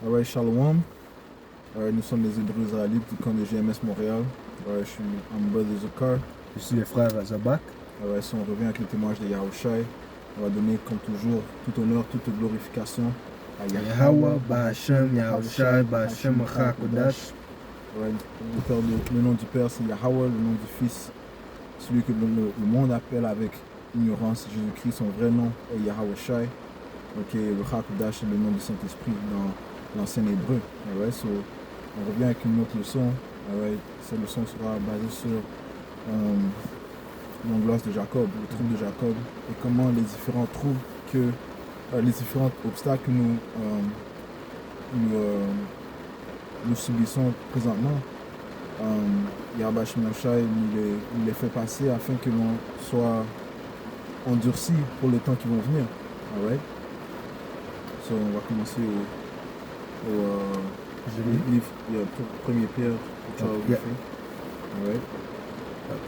Ouais, Shalom. Nous sommes les Hébreux israélites du camp de GMS Montréal. Je suis Amber de Zokar. Je suis le frère Zabak. Si on revient avec le témoignage de Yahushai, on va donner comme toujours tout honneur, toute glorification à Yahweh, Bahashem, Yahushai, Bahashem, Kodash. Le nom du Père c'est Yahweh, le nom du Fils, celui que le monde appelle avec ignorance, Jésus-Christ, son vrai nom est Yahushai. Le Kodash c'est le nom du Saint-Esprit dans l'ancien hébreu. On revient avec une autre leçon. Cette leçon sera basée sur l'angoisse de Jacob, le trouble de Jacob, et comment les différents troubles les différents obstacles que nous subissons présentement, Yahweh Shai nous les fait passer afin que l'on soit endurci pour les temps qui vont venir. On va commencer au livre, 1er Pierre.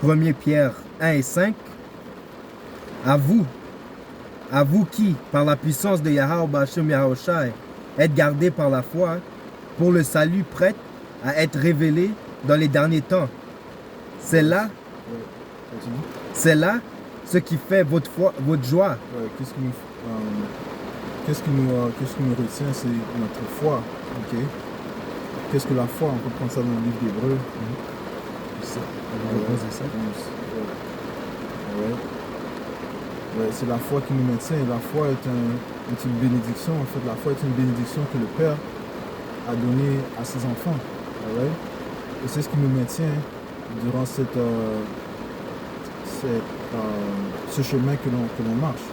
1er Pierre 1 et 5. À vous qui, par la puissance de Yahweh Bahashem Yahushai, êtes gardés par la foi pour le salut prêt à être révélé dans les derniers temps. C'est là ce qui fait votre joie. Qu'est-ce qui nous retient, c'est notre foi. Qu'est-ce que la foi? On peut prendre ça dans le livre d'Hébreux. C'est la foi qui nous maintient. La foi est une bénédiction. En fait, la foi est une bénédiction que le Père a donnée à ses enfants. Et c'est ce qui nous maintient durant ce chemin que l'on marche.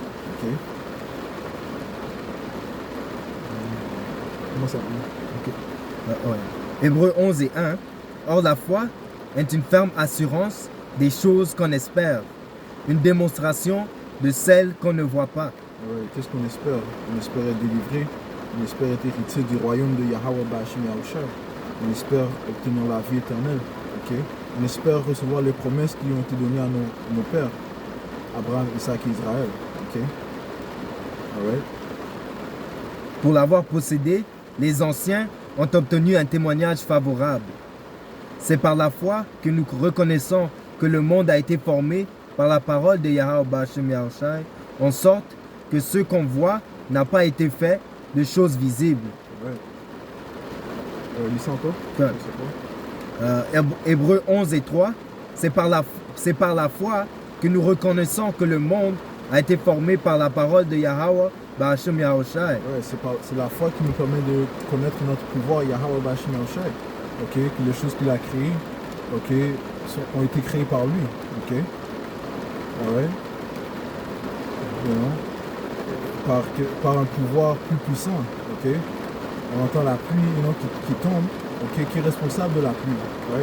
Comment ça peut? Hébreux 11 et 1. Or la foi est une ferme assurance des choses qu'on espère, une démonstration de celles qu'on ne voit pas. Qu'est-ce qu'on espère? On espère être délivré, on espère être héritier du royaume de Yahweh Bahashem Yahushai. On espère obtenir la vie éternelle. On espère recevoir les promesses qui ont été données à nos pères, Abraham, Isaac et Israël. Pour l'avoir possédé, les anciens ont obtenu un témoignage favorable. C'est par la foi que nous reconnaissons que le monde a été formé par la parole de Yahweh Bahashem Yahushai, en sorte que ce qu'on voit n'a pas été fait de choses visibles. Hébreux 11 et 3, c'est par la foi que nous reconnaissons que le monde a été formé par la parole de Yahweh Bahashem Yahushai. C'est la foi qui nous permet de connaître notre pouvoir, Yahweh Bahashem Yahushai. Que les choses qu'il a créées ont été créées par lui. Par un pouvoir plus puissant. On entend la pluie qui tombe, qui est responsable de la pluie.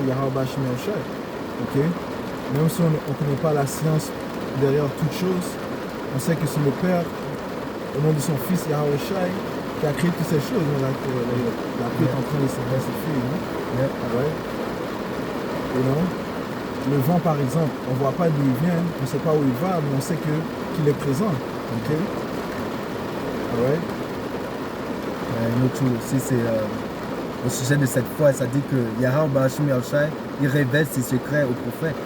Yahweh Bahashem Yahushai. Même si on ne connaît pas la science derrière toute chose, on sait que c'est le Père, au nom de son Fils Yahweh Shai, qui a créé toutes ces choses. La pluie est en train de s'effectuer. Le vent, par exemple, on ne voit pas d'où il vient, on ne sait pas où il va, mais on sait qu'il est présent. Notre aussi, c'est au sujet de cette foi, ça dit que Yahweh Bahashem Yahushai, il révèle ses secrets aux prophètes.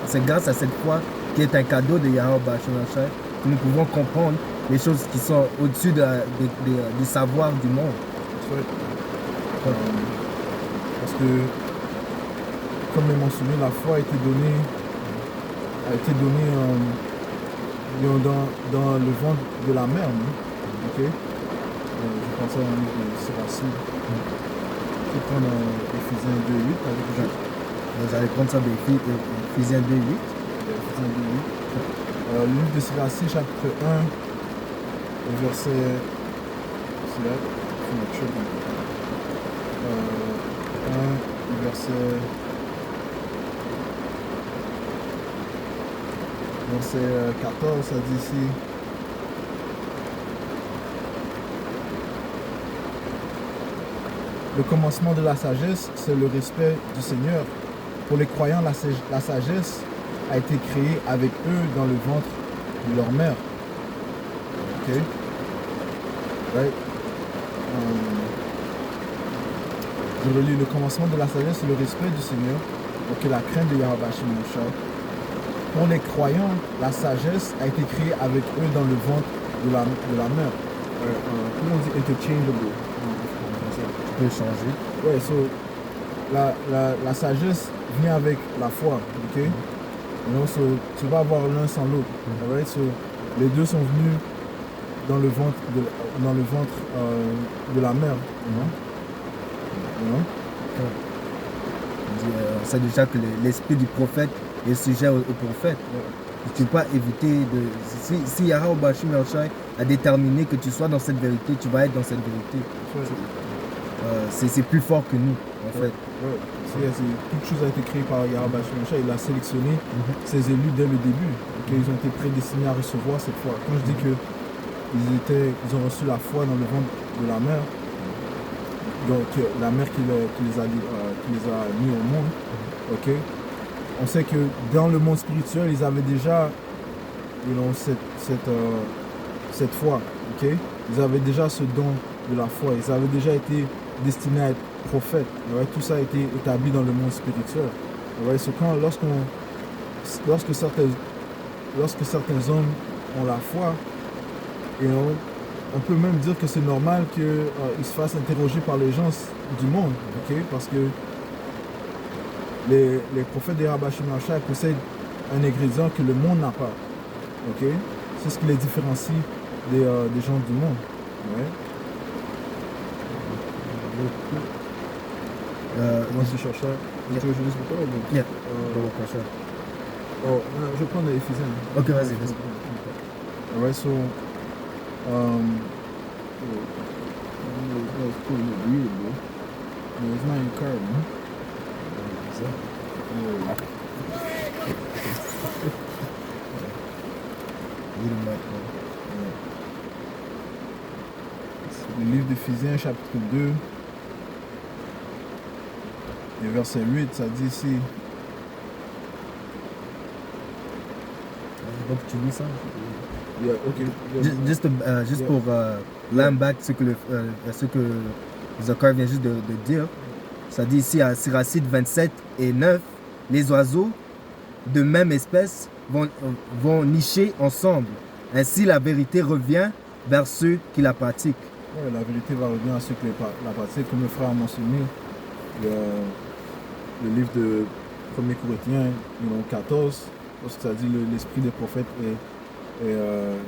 C'est grâce à cette foi qui est un cadeau de Yahweh Bahashem Yahushai que nous pouvons comprendre les choses qui sont au-dessus du savoir du monde. Parce que, comme est mentionné, la foi a été donnée dans le ventre de la mère. Je pense à un livre de Siracide. Je vais prendre Éphésiens 2.8 avec Jean. Vous allez prendre ça d'Éphésiens 2.8. Le livre de Siracide, chapitre 1, verset... C'est là, verset 14, ça dit ici: le commencement de la sagesse, c'est le respect du Seigneur. Pour les croyants, la sagesse a été créée avec eux dans le ventre de leur mère. je relis le commencement de la sagesse, c'est le respect du Seigneur, ok, la crainte de Yahweh Hashem Yahushua. Pour les croyants, la sagesse a été créée avec eux dans le ventre de la mère. Comment on dit interchangeable en français? Tu peux changer. Ouais, so, la sagesse vient avec la foi, ok? So, tu vas avoir l'un sans l'autre. Right? So, les deux sont venus dans le ventre de la mère. On sait déjà que l'esprit du prophète est sujet au prophète. Tu ne peux pas éviter de... Si Yahweh Bashim Yahushua a déterminé que tu sois dans cette vérité, tu vas être dans cette vérité. C'est plus fort que nous, en fait. Toute chose a été créée par Yahweh Bashim Yahushua. Il a sélectionné ses élus dès le début. Okay? Ils ont été prédestinés à recevoir cette foi. Quand je dis que ils ont reçu la foi dans le ventre de la mère, donc la mère qui les a mis au monde, ok? On sait que dans le monde spirituel, ils avaient déjà cette foi, ok? Ils avaient déjà ce don de la foi, ils avaient déjà été destinés à être prophètes. Ouais? Tout ça a été établi dans le monde spirituel. Ouais? So lorsque certains hommes ont la foi, on peut même dire que c'est normal qu'ils se fassent interroger par les gens du monde, ok? Parce que les prophètes de Yahweh Bashim Yahushua possèdent un ingrédient que le monde n'a pas, ok? C'est ce qui les différencie des gens du monde. Ouais. Moi, je cherche ça. Tu veux que je lise pour toi ou Yeah. je vais prendre Éphésiens. Ok, vas-y. Alright, so that's cool, readable. No, it's not in your card, man. Le livre d'Éphésiens, chapitre 2, et verset 8, ça dit ici. Donc tu lis ça? Yeah, okay. Juste pour back ce que Zachar vient juste de dire. Ça dit ici à Siracide 27 et 9, les oiseaux de même espèce vont nicher ensemble. Ainsi la vérité revient vers ceux qui la pratiquent. Ouais, la vérité va revenir à ceux qui la pratiquent. Comme le frère a mentionné, le livre de 1er Corinthiens 14, lorsque ça dit l'esprit des prophètes est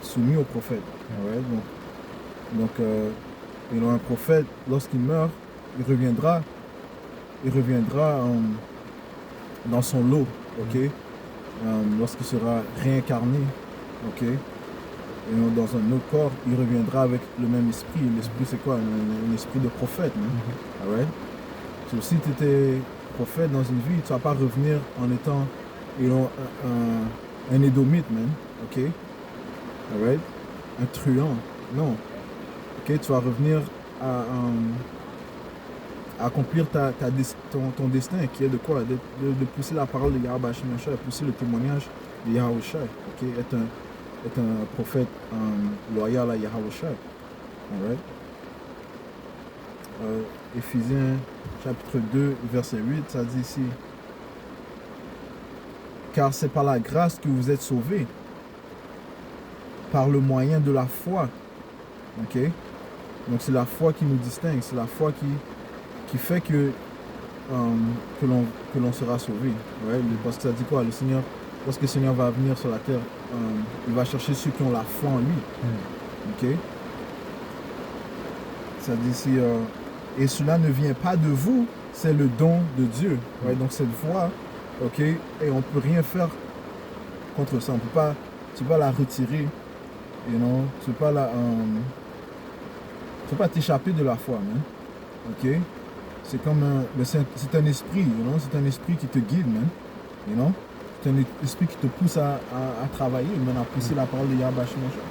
soumis aux prophètes. Ouais, donc un prophète, lorsqu'il meurt, il reviendra dans son lot, ok? Lorsqu'il sera réincarné, ok? Et dans un autre corps, il reviendra avec le même esprit. L'esprit, c'est quoi? Un esprit de prophète. Alright? So, si tu étais prophète dans une vie, tu ne vas pas revenir en étant un édomite, man. Ok? Alright? Un truand. Non. Ok? Tu vas revenir à accomplir ton destin, qui est de quoi? De pousser la parole de Yahweh Bashim Yahushua, de pousser le témoignage de Yahweh Shai. Ok? Être un prophète loyal à Yahweh Shai. Alright? Éphésiens chapitre 2, verset 8, ça dit ici: car c'est par la grâce que vous êtes sauvés, par le moyen de la foi. Ok? Donc c'est la foi qui nous distingue, c'est la foi qui fait que l'on sera sauvé. Ouais? Parce que ça dit quoi? Le Seigneur, lorsque le Seigneur va venir sur la terre, il va chercher ceux qui ont la foi en lui. Ok? Ça dit ici, et cela ne vient pas de vous, c'est le don de Dieu. Ouais? Donc cette foi, ok, et on ne peut rien faire contre ça. Tu peux pas la retirer, tu ne peux pas t'échapper de la foi, man. Ok? C'est comme c'est un esprit, c'est un esprit qui te guide, man. C'est un esprit qui te pousse à travailler, man, à pousser la parole de Yahweh Bashim Yahushua,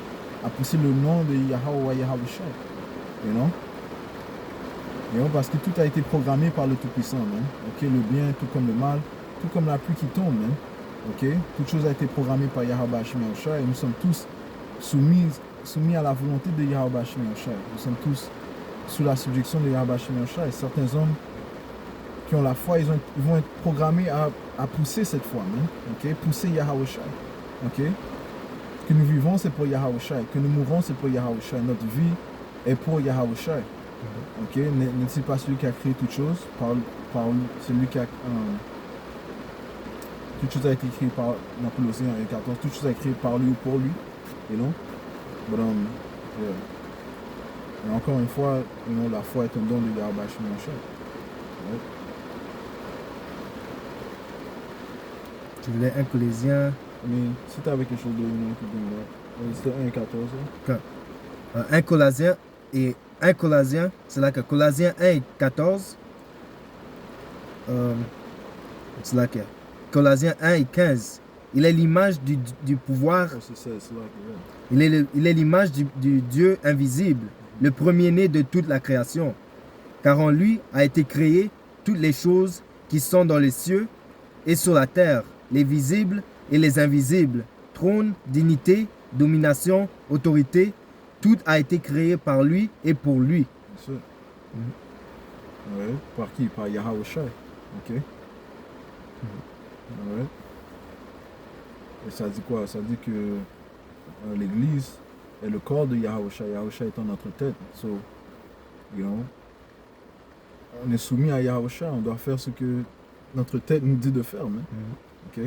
à pousser le nom de Yahweh Shai. Parce que tout a été programmé par le Tout-Puissant, man. Ok? Le bien, tout comme le mal, tout comme la pluie qui tombe, man. Ok? Toute chose a été programmée par Yahweh Bashim Yahushua et nous sommes tous soumis à la volonté de Yahweh Bashim Yahushua. Nous sommes tous sous la subjection de Yahweh Hashem Yahushua. Et certains hommes qui ont la foi, ils vont être programmés à pousser cette foi, ok? Pousser Yahweh Shai, ok? Que nous vivons, c'est pour Yahweh Shai. Que nous mourons, c'est pour Yahweh Shai. Notre vie est pour Yahweh Shai. Ok? N'est-il pas celui qui a créé toutes choses? Par celui qui a... toute chose a été créée par dans Colossiens 1:14. Toute chose a été créée par lui ou pour lui. You know? But, yeah. Et encore une fois, la foi est un don de Yahweh Hashem Yahushua. Right? Tu voulais 1 Colossiens. Mais si tu avais quelque chose de c'était 1:14. 1 Colossiens et 1 Colossiens, c'est là que Colossiens 1:14. C'est là que Colossiens 1:15. Il est l'image du pouvoir. Oh, c'est là Il est l'image du Dieu invisible, le premier-né de toute la création. Car en lui a été créé toutes les choses qui sont dans les cieux et sur la terre, les visibles et les invisibles, trône, dignité, domination, autorité, tout a été créé par lui et pour lui. Bien sûr. Ouais. Par qui? Par Yahweh Shai. Ok. Ouais. Et ça dit quoi? Ça dit que l'église est le corps de Yahweh Shai. Yahweh Shai étant notre tête. So, you know, on est soumis à Yahweh Shai. On doit faire ce que notre tête nous dit de faire. Ok.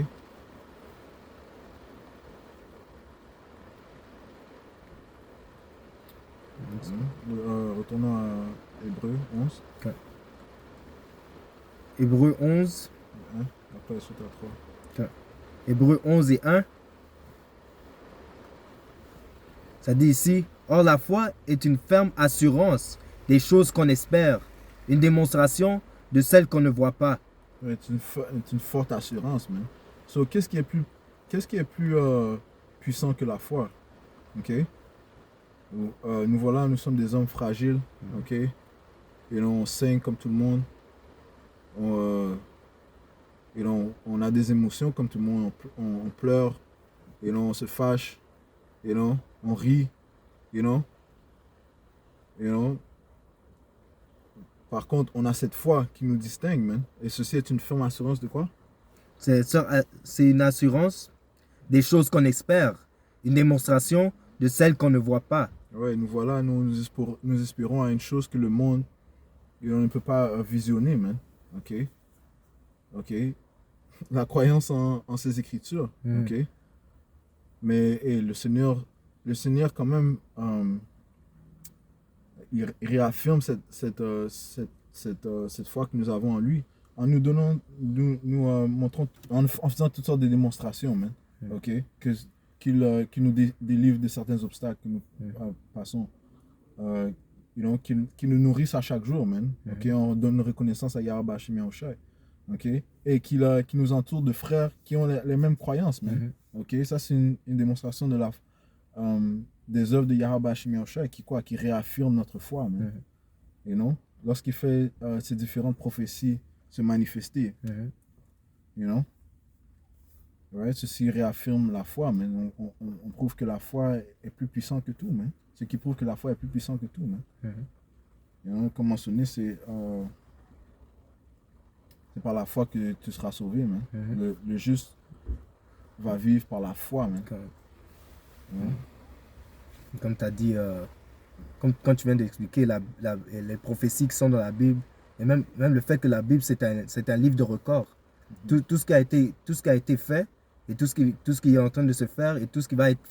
Retournons à Hébreux 11. Okay. Hébreux 11. Après, suite à 3. Okay. Hébreux 11 et 1. Ça dit ici, or la foi est une ferme assurance des choses qu'on espère, une démonstration de celles qu'on ne voit pas. C'est une forte assurance, man. So, qu'est-ce qui est plus puissant que la foi? Ok? Nous voilà, nous sommes des hommes fragiles, ok? Et on saigne comme tout le monde. On a des émotions comme tout le monde. On pleure, et on se fâche, on rit, Par contre, on a cette foi qui nous distingue, man. Et ceci est une ferme assurance de quoi? C'est une assurance des choses qu'on espère, une démonstration de celles qu'on ne voit pas. Ouais, nous voilà, nous espérons à une chose que le monde ne peut pas visionner, man. Ok? Ok? La croyance en ces écritures, ok? Mais le Seigneur quand même, il réaffirme cette foi que nous avons en lui, en nous donnant, montrant, en faisant toutes sortes de démonstrations, man. Ok? Qu'il nous délivre de certains obstacles que nous passons. Qu'il nous nourrisse à chaque jour, man. Ok? On donne une reconnaissance à Yahweh Hashem Yahushua. Ok? Et qui nous entoure de frères qui ont les mêmes croyances, man. Ok? Ça, c'est une démonstration de des œuvres de Yahweh Hashem Yahushua qui réaffirme notre foi, man. Lorsqu'il fait ces différentes prophéties se manifester, right? Ceci réaffirme la foi, mais on prouve que la foi est plus puissante que tout, man. Ce qui prouve que la foi est plus puissante que tout, man. Comme mentionné, c'est par la foi que tu seras sauvé, man. Le juste va vivre par la foi, man. Comme tu as dit, quand tu viens d'expliquer les prophéties qui sont dans la Bible, et même le fait que la Bible c'est un livre de records. Tout ce qui a été fait, et tout ce qui est en train de se faire, et tout ce qui va être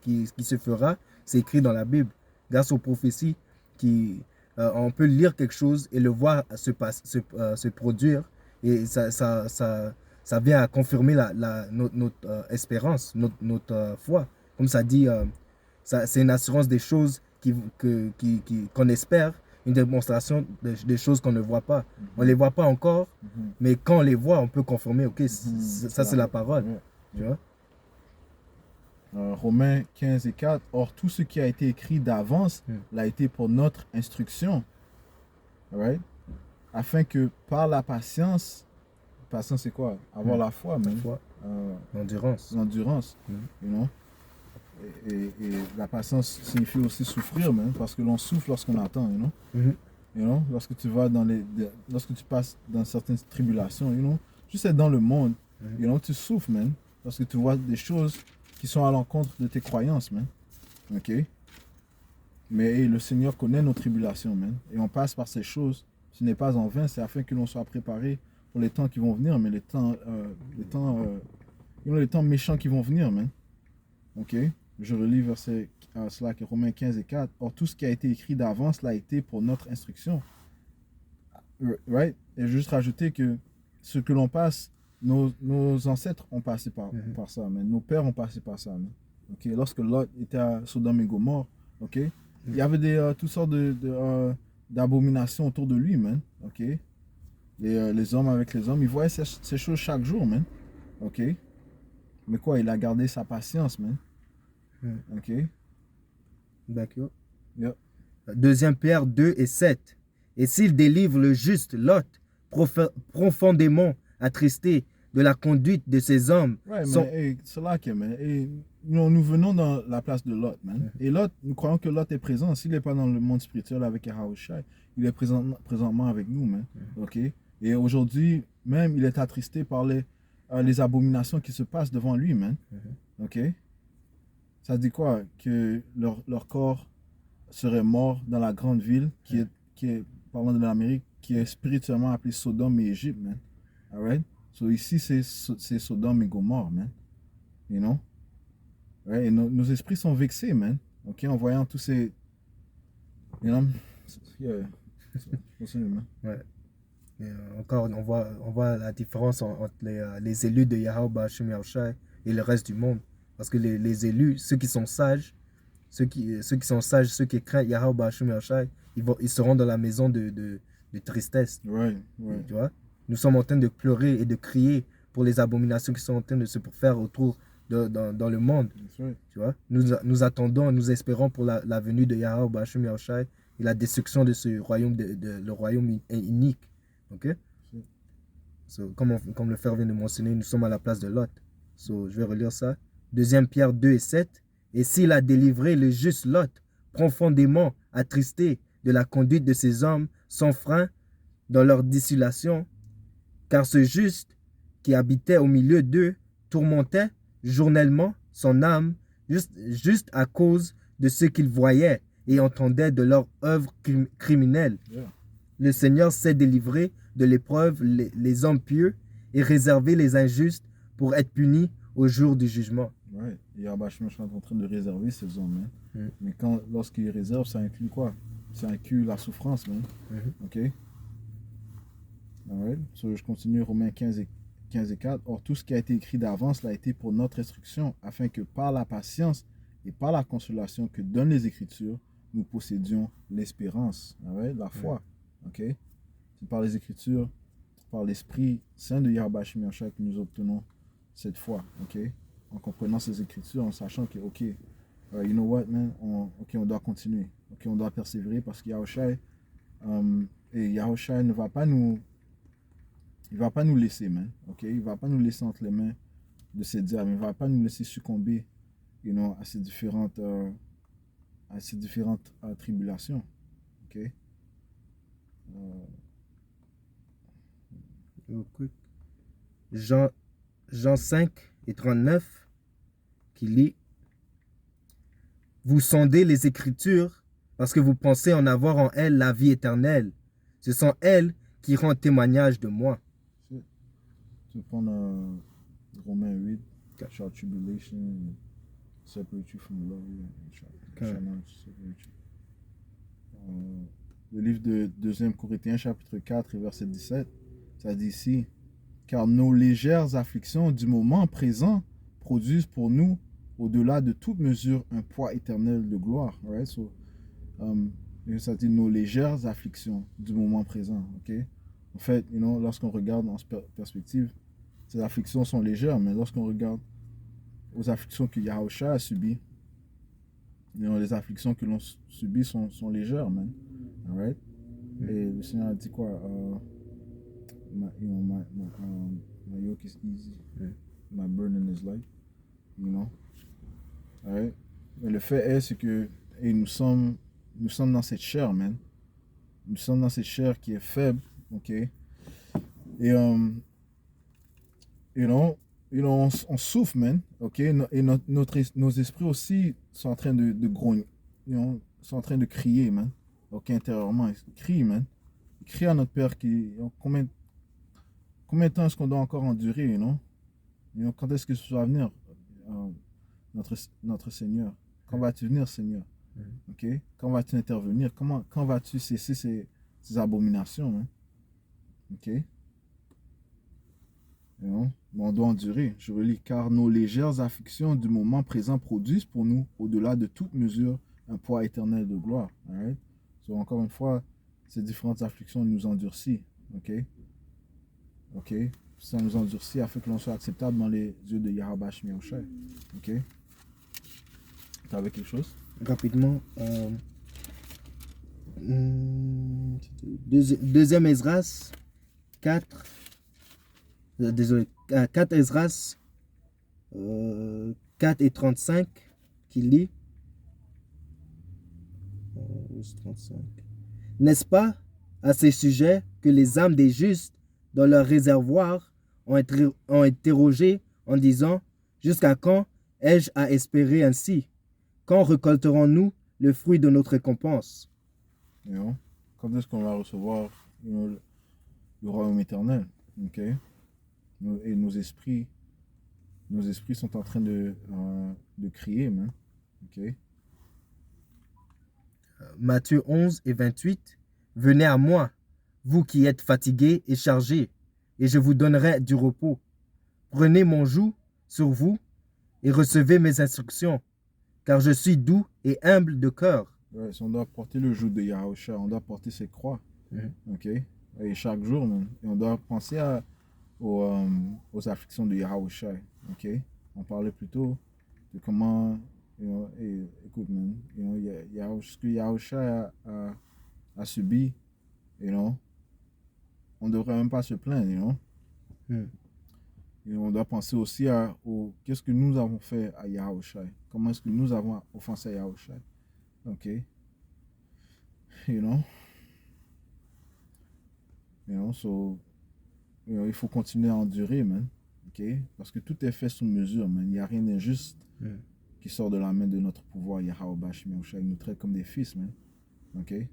qui se fera, c'est écrit dans la Bible. Grâce aux prophéties, on peut lire quelque chose et le voir se produire, et ça vient à confirmer notre espérance, notre foi. Comme ça dit, c'est une assurance des choses qu'on espère, une démonstration des choses qu'on ne voit pas. On ne les voit pas encore, mais quand on les voit, on peut confirmer, ok, ça c'est la parole. Tu vois? Romains 15 et 4, or tout ce qui a été écrit d'avance l'a été pour notre instruction, right? Afin que par la patience c'est quoi? Avoir la foi, même. L'endurance. L'endurance, Et la patience signifie aussi souffrir, man, parce que l'on souffre lorsqu'on attend, you know? Mhm. You know? Lorsque tu vas lorsque tu passes dans certaines tribulations, you know? Juste être dans le monde, you know, tu souffres, man, parce que tu vois des choses qui sont à l'encontre de tes croyances, man. Ok? Mais hey, le Seigneur connaît nos tribulations, man. Et on passe par ces choses. Ce n'est pas en vain, c'est afin que l'on soit préparé pour les temps qui vont venir, mais les temps méchants qui vont venir, man. Ok? Je relis verset cela qui est Romains 15 et 4. Or, tout ce qui a été écrit d'avance l'a été pour notre instruction. Right? Et juste rajouter que ce que l'on passe, nos ancêtres ont passé par ça, man. Nos pères ont passé par ça, man. Ok? Lorsque Lot était à Sodome et Gomorre, ok? Il y avait toutes sortes d'abominations autour de lui, man. Ok? Les hommes avec les hommes, ils voyaient ces choses chaque jour, man. Ok? Mais quoi, il a gardé sa patience, man. Ok? D'accord. Yep. 2 Pierre 2 et 7. Et s'il délivre le juste Lot, profondément attristé de la conduite de ces hommes, Ouais, mais hey, c'est là que, man. Hey, nous venons dans la place de Lot, man. Et Lot, nous croyons que Lot est présent. S'il n'est pas dans le monde spirituel avec Yahushua, il est présentement avec nous, man. Ok? Et aujourd'hui, même, il est attristé par les abominations qui se passent devant lui, man. Ok? Ça dit quoi? Que leur corps serait mort dans la grande ville qui est, parlant de l'Amérique, qui est spirituellement appelée Sodome et Égypte, man. Alright? So ici, c'est Sodome et Gomorre, man. You know? Ouais, et nos esprits sont vexés, man. Ok? En voyant tous ces. You know? Yeah. Continue, man. Ouais. Et, encore, on voit la différence entre les élus de Yahweh Bashim Yahushai et le reste du monde. Parce que les élus, ceux qui sont sages, ceux qui craignent Yahweh Bashim Yahushai, ils seront dans la maison de tristesse. Ouais. Tu vois? Nous sommes en train de pleurer et de crier pour les abominations qui sont en train de se faire autour dans le monde. Right. Tu vois? Nous attendons, nous espérons pour la venue de Yahweh Bashim Yahushai et la destruction de ce royaume, le royaume inique. Ok? So, comme le frère vient de mentionner, nous sommes à la place de Lot. So, je vais relire ça. 2 Pierre 2 et 7. Et s'il a délivré le juste Lot, profondément attristé de la conduite de ces hommes sans frein dans leur dissimulation, car ce juste qui habitait au milieu d'eux tourmentait journellement son âme juste à cause de ce qu'il voyait et entendait de leur œuvre criminelle. Yeah. Le Seigneur sait délivrer de l'épreuve les hommes pieux et réserver les injustes pour être punis au jour du jugement. Ouais. Et Abashim est en train de réserver ces hommes, man. Mm. Mais lorsqu'il réserve, ça inclut quoi? Ça inclut la souffrance, man. Ok? Alright. So, je continue Romains 15 et 4. Or, tout ce qui a été écrit d'avance l'a été pour notre instruction, afin que par la patience et par la consolation que donnent les Écritures, nous possédions l'espérance. Alright? La foi. Ok? C'est par les Écritures, par l'Esprit Saint de Yahweh Shemi Yahushua que nous obtenons cette foi. Ok? En comprenant ces Écritures, en sachant que, ok, you know what, man? On doit continuer. Ok? On doit persévérer parce que Yahushua, Yahushua ne va pas nous. Il va pas nous laisser, man. Ok? Il va pas nous laisser entre les mains de ces diables. Il va pas nous laisser succomber, you know, à ces différentes tribulations. Ok? Jean 5 et 39 qui lit: Vous sondez les Écritures parce que vous pensez en avoir en elles la vie éternelle. Ce sont elles qui rendent témoignage de moi. Tu peux prendre Romains 8, shall tribulation separate you from love, shall not separate you. Le livre de 2 Corinthiens, chapitre 4, verset 17, ça dit ici: car nos légères afflictions du moment présent produisent pour nous, au-delà de toute mesure, un poids éternel de gloire. Right? So, ça dit nos légères afflictions du moment présent. Okay? En fait, you know, lorsqu'on regarde en perspective, ces afflictions sont légères, mais lorsqu'on regarde aux afflictions que Yahushua a subies, you know, les afflictions que l'on subit sont légères, man. Alright? Et le Seigneur a dit quoi? My yoke is easy. My burden is light. You know? Alright? Mais le fait est, c'est que et nous sommes dans cette chair, man. Nous sommes dans cette chair qui est faible, ok? Et, you know, on souffre, man, ok? Et nos esprits aussi sont en train de grogner, you know, sont en train de crier, man. Ok, intérieurement, ils crient, man. Ils crient à notre Père combien de temps est-ce qu'on doit encore endurer, you know, quand est-ce que tu vas venir, notre Seigneur? Quand vas-tu venir, Seigneur? Ok? Quand vas-tu intervenir? Quand vas-tu cesser ces abominations, hein? Ok? Mais on doit endurer. Je relis. Car nos légères afflictions du moment présent produisent pour nous, au-delà de toute mesure, un poids éternel de gloire. Right? So, encore une fois, ces différentes afflictions nous endurcissent. Ok? Ok? Ça nous endurcit afin que l'on soit acceptable dans les yeux de Yahweh Shemi Oshai. Ok? Tu avais quelque chose? Rapidement. Deuxième Esdras 4. Désolé. 4 Esdras 4 et 35 qui lit. 35. N'est-ce pas à ces sujets que les âmes des justes dans leur réservoir ont interrogé en disant: jusqu'à quand ai-je à espérer ainsi? Quand récolterons-nous le fruit de notre récompense? You know? Quand est-ce qu'on va recevoir, you know, le royaume éternel? Ok? Et nos esprits sont en train de crier, man. Ok? Matthieu 11 et 28. Venez à moi, vous qui êtes fatigués et chargés, et je vous donnerai du repos. Prenez mon joug sur vous et recevez mes instructions, car je suis doux et humble de cœur. Ouais, on doit porter le joug de Yahushua, on doit porter ses croix. Ok? Et chaque jour, man. Et on doit penser aux afflictions de Yahushua. Ok? On parlait plutôt de comment, you know, écoute, man, you know, ce que Yahushua a subi, you know, on ne devrait même pas se plaindre, you know. Et on doit penser aussi qu'est-ce que nous avons fait à Yahushua. Comment est-ce que nous avons offensé à Yahushua. Ok? You know? You know, so, you know, il faut continuer à endurer, man. Ok? Parce que tout est fait sous mesure, man. Il n'y a rien d'injuste qui sort de la main de notre pouvoir. Yahweh Shemi Oshai. Il nous traite comme des fils, man. Ok? Et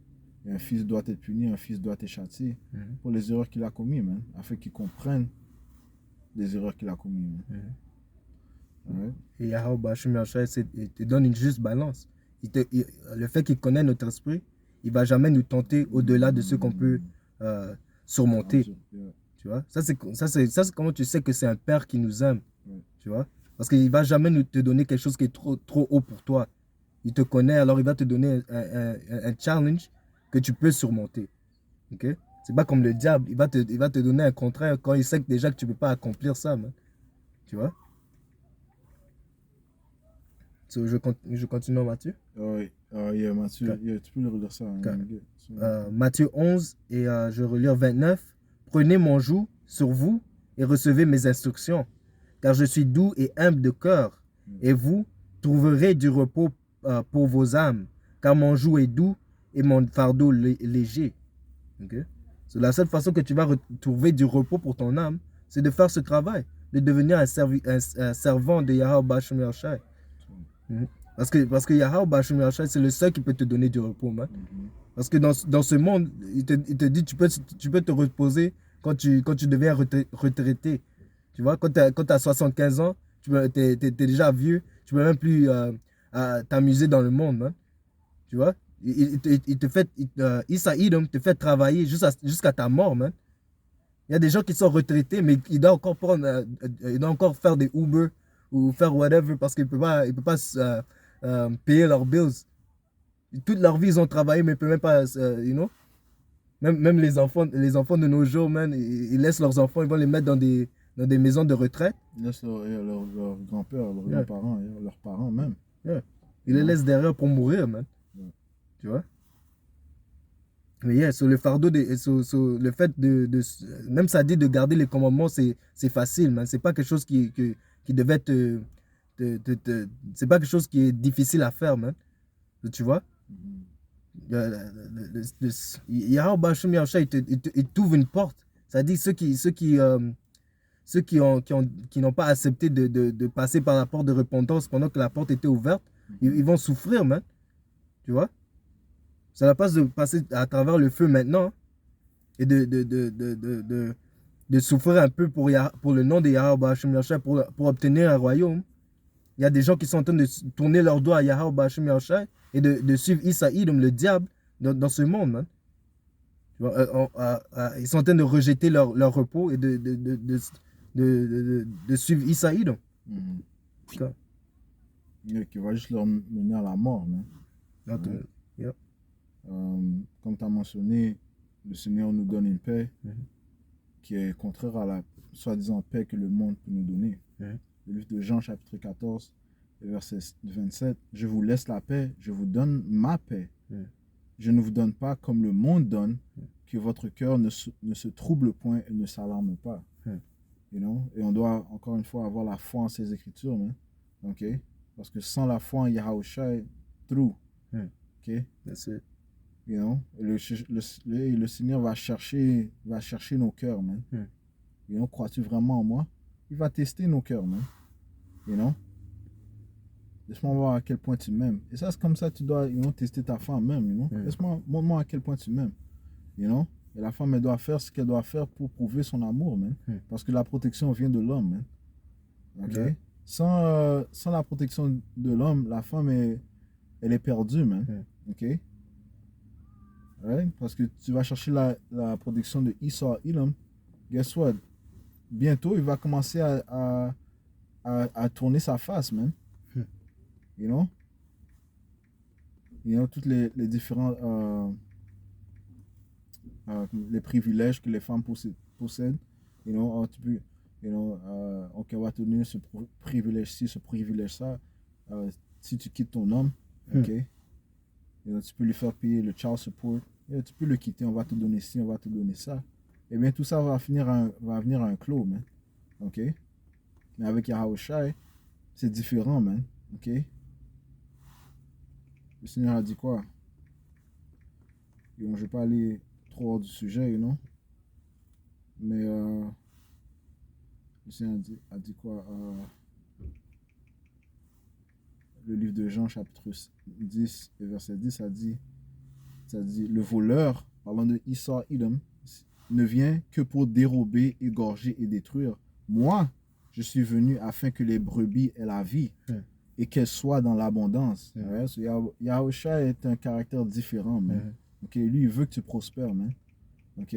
un fils doit être puni, un fils doit être châtié pour les erreurs qu'il a commises, man. Afin qu'il comprenne les erreurs qu'il a commises, man. Ouais. Et Yahweh Shemi Oshai, il te donne une juste balance. Le fait qu'il connaît notre esprit, il ne va jamais nous tenter au-delà de ce qu'on peut surmonter. Tu vois, ça c'est comment tu sais que c'est un père qui nous aime. Tu vois, parce qu'il ne va jamais te donner quelque chose qui est trop haut pour toi. Il te connaît, alors il va te donner un challenge que tu peux surmonter. Ok? C'est pas comme le diable, il va te donner un contraire quand il sait que déjà que tu ne peux pas accomplir ça, man. Tu vois? So, je continue, Matthieu. Oui, Matthieu, tu peux le relire ça. Matthieu 11 et je relire 29. Prenez mon joug sur vous et recevez mes instructions, car je suis doux et humble de cœur, et vous trouverez du repos pour vos âmes, car mon joug est doux et mon fardeau léger. Okay? So, la seule façon que tu vas trouver du repos pour ton âme, c'est de faire ce travail, de devenir un servant de Yahweh Shemi Oshai. Parce que Yahweh Shemi Oshai, c'est le seul qui peut te donner du repos, man. Parce que dans ce monde, il te dit tu peux te reposer quand tu deviens retraité. Tu vois, quand tu as 75 ans, tu es déjà vieux, tu ne peux même plus t'amuser dans le monde, man. Tu vois, Issa Edom te fait travailler jusqu'à ta mort, man. Il y a des gens qui sont retraités, mais ils doivent encore faire des Uber ou faire whatever parce qu'ils ne peuvent pas payer leurs bills. Toute leur vie, ils ont travaillé, mais ils ne peuvent même pas, you know. Même les enfants de nos jours, man, ils laissent leurs enfants, ils vont les mettre dans des maisons de retraite. Ils laissent leur grand-père, leurs parents même. Yeah. Ils les laissent derrière pour mourir, man. Tu vois? Mais yeah, sur le fardeau, sur le fait même ça dit de garder les commandements, c'est facile, man. C'est pas quelque chose qui devait te c'est pas quelque chose qui est difficile à faire, man. Tu vois? Yahweh Bashim Yahshua, il t'ouvre une porte. C'est-à-dire qui n'ont pas accepté de passer par la porte de repentance pendant que la porte était ouverte, ils vont souffrir, man. Tu vois? Ça la passe de passer à travers le feu maintenant, hein, et de souffrir un peu pour le nom de Yahweh Bashim Yahshua, pour obtenir un royaume. Il y a des gens qui sont en train de tourner leur doigt à Yahweh Bashim Yahshua et de suivre Issa Idom, le diable, dans ce monde, man. Tu vois, ils sont en train de rejeter leur repos et de suivre Issa Idom. Qui va juste leur mener à la mort, man. Yeah. Comme tu as mentionné, le Seigneur nous donne une paix qui est contraire à la soi-disant paix que le monde peut nous donner. Le livre de Jean, chapitre 14, verset 27, « Je vous laisse la paix, je vous donne ma paix. Je ne vous donne pas comme le monde donne, que votre cœur ne se trouble point et ne s'alarme pas. » You know? Et on doit, encore une fois, avoir la foi en ces Écritures. Man. Okay? Parce que sans la foi en Yahushua, true. Okay? That's it. You know? Et le Seigneur va chercher nos cœurs. Man. You know? Crois-tu vraiment en moi? Il va tester nos cœurs. Man. You know? Laisse-moi voir à quel point tu m'aimes. Et ça, c'est comme ça que tu dois tester ta femme même. You know? Montre-moi à quel point tu m'aimes. You know? Et la femme, elle doit faire ce qu'elle doit faire pour prouver son amour, man. Parce que la protection vient de l'homme, man. Okay? Sans la protection de l'homme, la femme, elle est perdue, man. OK? Right? Parce que tu vas chercher la protection de Esau, Edom. Guess what? Bientôt, il va commencer à tourner sa face, man. You know? You know, toutes les différents... les privilèges que les femmes possèdent, you know, on va te donner ce privilège-ci, ce privilège-ça, si tu quittes ton homme, ok, you know, tu peux lui faire payer le child support, tu peux le quitter, on va te donner ci, on va te donner ça, et bien tout ça va venir à un clos, man, ok, mais avec Yahushua, c'est différent, man, ok, le Seigneur a dit quoi, je ne vais pas aller trop hors du sujet, you know. Mais le Seigneur a dit quoi? Le livre de Jean, chapitre 10, et verset 10, ça dit le voleur, parlant de Esau, Edom, ne vient que pour dérober, égorger et détruire. Moi, je suis venu afin que les brebis aient la vie et qu'elles soient dans l'abondance. Yahushua est un caractère différent, man. Okay, lui, il veut que tu prospères, man. OK?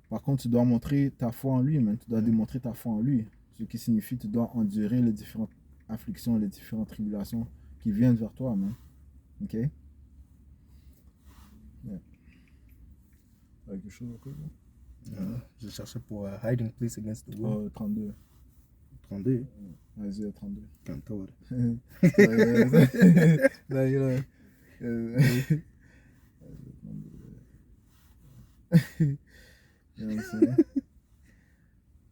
Par contre, tu dois montrer ta foi en lui, man. Tu dois démontrer ta foi en lui. Ce qui signifie que tu dois endurer les différentes afflictions, les différentes tribulations qui viennent vers toi, man. OK? Yeah. Quelque chose encore? Je cherchais pour Hiding Place Against the World. 32. 32? Isaiah 32. Cantor. You know what I'm saying?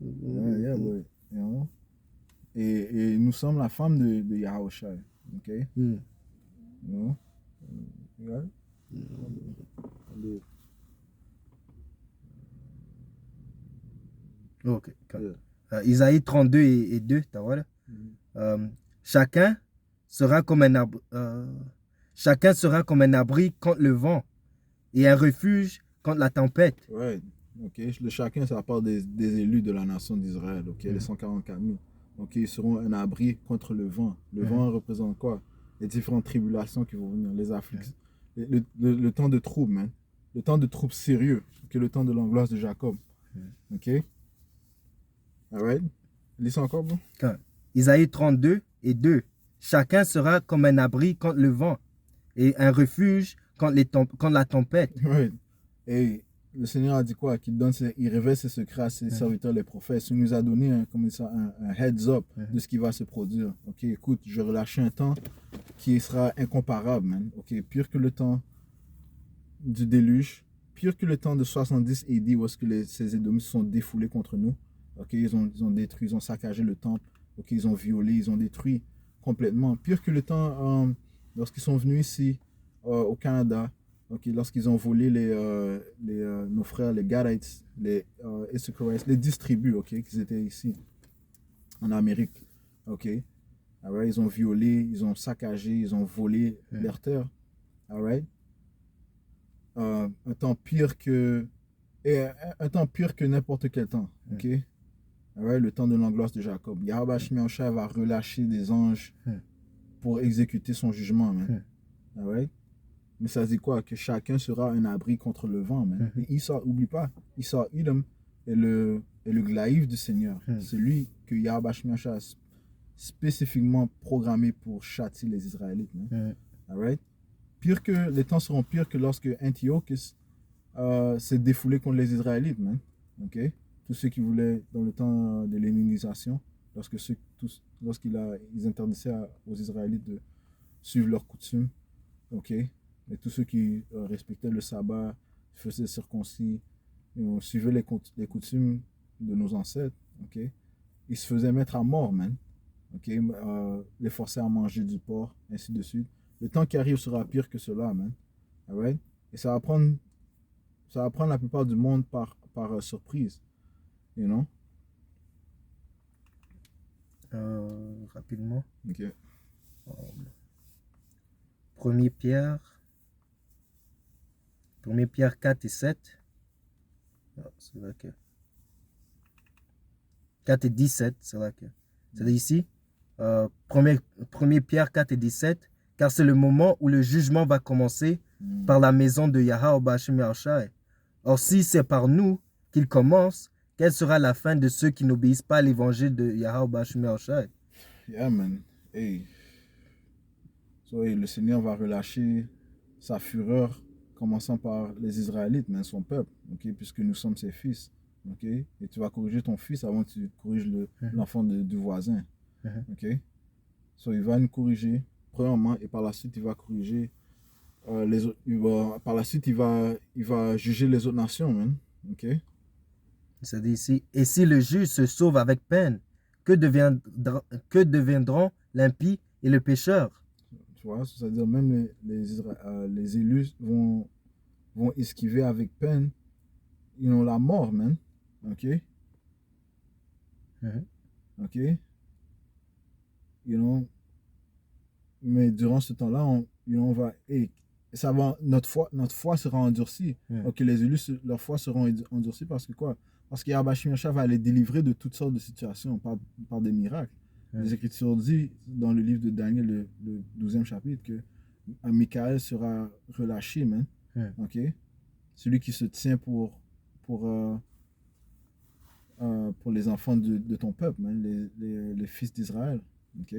Yeah, but, you know? Et nous sommes la femme de Yahushua, ok? You know? You got it? Ok. Isaïe 32 et 2, t'as vu là? Chacun sera comme un abri contre le vent et un refuge contre la tempête. Ouais, ok. Le chacun, ça parle des élus de la nation d'Israël, ok? Les 144 000. Ok, ils seront un abri contre le vent. Le vent représente quoi? Les différentes tribulations qui vont venir, les afflictions. Le temps de trouble, man. Le temps de trouble sérieux, que le temps de l'angoisse de Jacob. Ok? Alright? Lis ça encore, bon? Isaïe 32 et 2. Chacun sera comme un abri contre le vent et un refuge contre la tempête. Right. Et le Seigneur a dit quoi? Il révèle ses secrets à ses serviteurs, les prophètes. Il nous a donné un heads up de ce qui va se produire. Ok, écoute, je vais relâcher un temps qui sera incomparable, man. Ok, pire que le temps du déluge, pire que le temps de 70 AD où est-ce que ces Édomites sont défoulés contre nous. Ok, ils ont détruit, ils ont saccagé le temple, Ok, ils ont violé, ils ont détruit complètement. Pire que le temps lorsqu'ils sont venus ici au Canada, ok, lorsqu'ils ont volé nos frères, les Gadites, les Issacharites, les 10 tribus, ok, qui étaient ici en Amérique. Ok, alright, ils ont violé, ils ont saccagé, ils ont volé leurs terres. Alright. Un temps pire que un temps pire que n'importe quel temps. Ok. Alright, le temps de l'angoisse de Jacob. Yahweh Shemyaoshai va relâcher des anges pour exécuter son jugement, man. Alright. Mais ça dit quoi? Que chacun sera un abri contre le vent, man. Et Issa, oublie pas, Issa Edom est le glaïf du Seigneur. C'est lui que Yahweh Shemyaoshai a spécifiquement programmé pour châtier les Israélites, man. Alright. Pire que, les temps seront pires que lorsque Antiochus s'est défoulé contre les Israélites, man. Ok? Tous ceux qui voulaient, dans le temps de l'hellénisation, ils interdisaient aux Israélites de suivre leurs coutumes, ok? Et tous ceux qui respectaient le sabbat, faisaient circoncis, suivaient les coutumes de nos ancêtres, ok? Ils se faisaient mettre à mort, man. Ok? Les forcer à manger du porc, ainsi de suite. Le temps qui arrive sera pire que cela, man. Alright? Et ça va prendre la plupart du monde par surprise. You know? Rapidement. Ok. 1 Pierre 4 et 7. C'est vrai que 4 et 17, c'est vrai que c'est ici. 1 Pierre 4 et 17, car c'est le moment où le jugement va commencer par la maison de Yahweh Shemyaoshai. Or, si c'est par nous qu'il commence, quelle sera la fin de ceux qui n'obéissent pas à l'évangile de Yahweh Shemyaoshai? Yeah, man. Hey. Le Seigneur va relâcher sa fureur, commençant par les Israélites, mais son peuple, ok, puisque nous sommes ses fils. Ok? Et tu vas corriger ton fils avant que tu corriges l'enfant du voisin. Ok? Il va nous corriger, premièrement, et par la suite, il va corriger les autres. Par la suite, il va juger les autres nations, man. Ok? Ça dit ici, et si le juge se sauve avec peine, que deviendront l'impie et le pécheur? Tu vois, c'est-à-dire même les élus vont esquiver avec peine, ils ont la mort, man. Ok? Ok? Mais durant ce temps-là, on va... ça va, notre foi sera endurcie. Ok, les élus, leur foi sera endurcie parce que quoi? Parce que Yahweh Shemyaoshai va les délivrer de toutes sortes de situations par des miracles. Les Écritures disent dans le livre de Daniel, le 12e chapitre, que Michael sera relâché, man. Ok? Celui qui se tient pour les enfants de ton peuple, man, les fils d'Israël. Ok?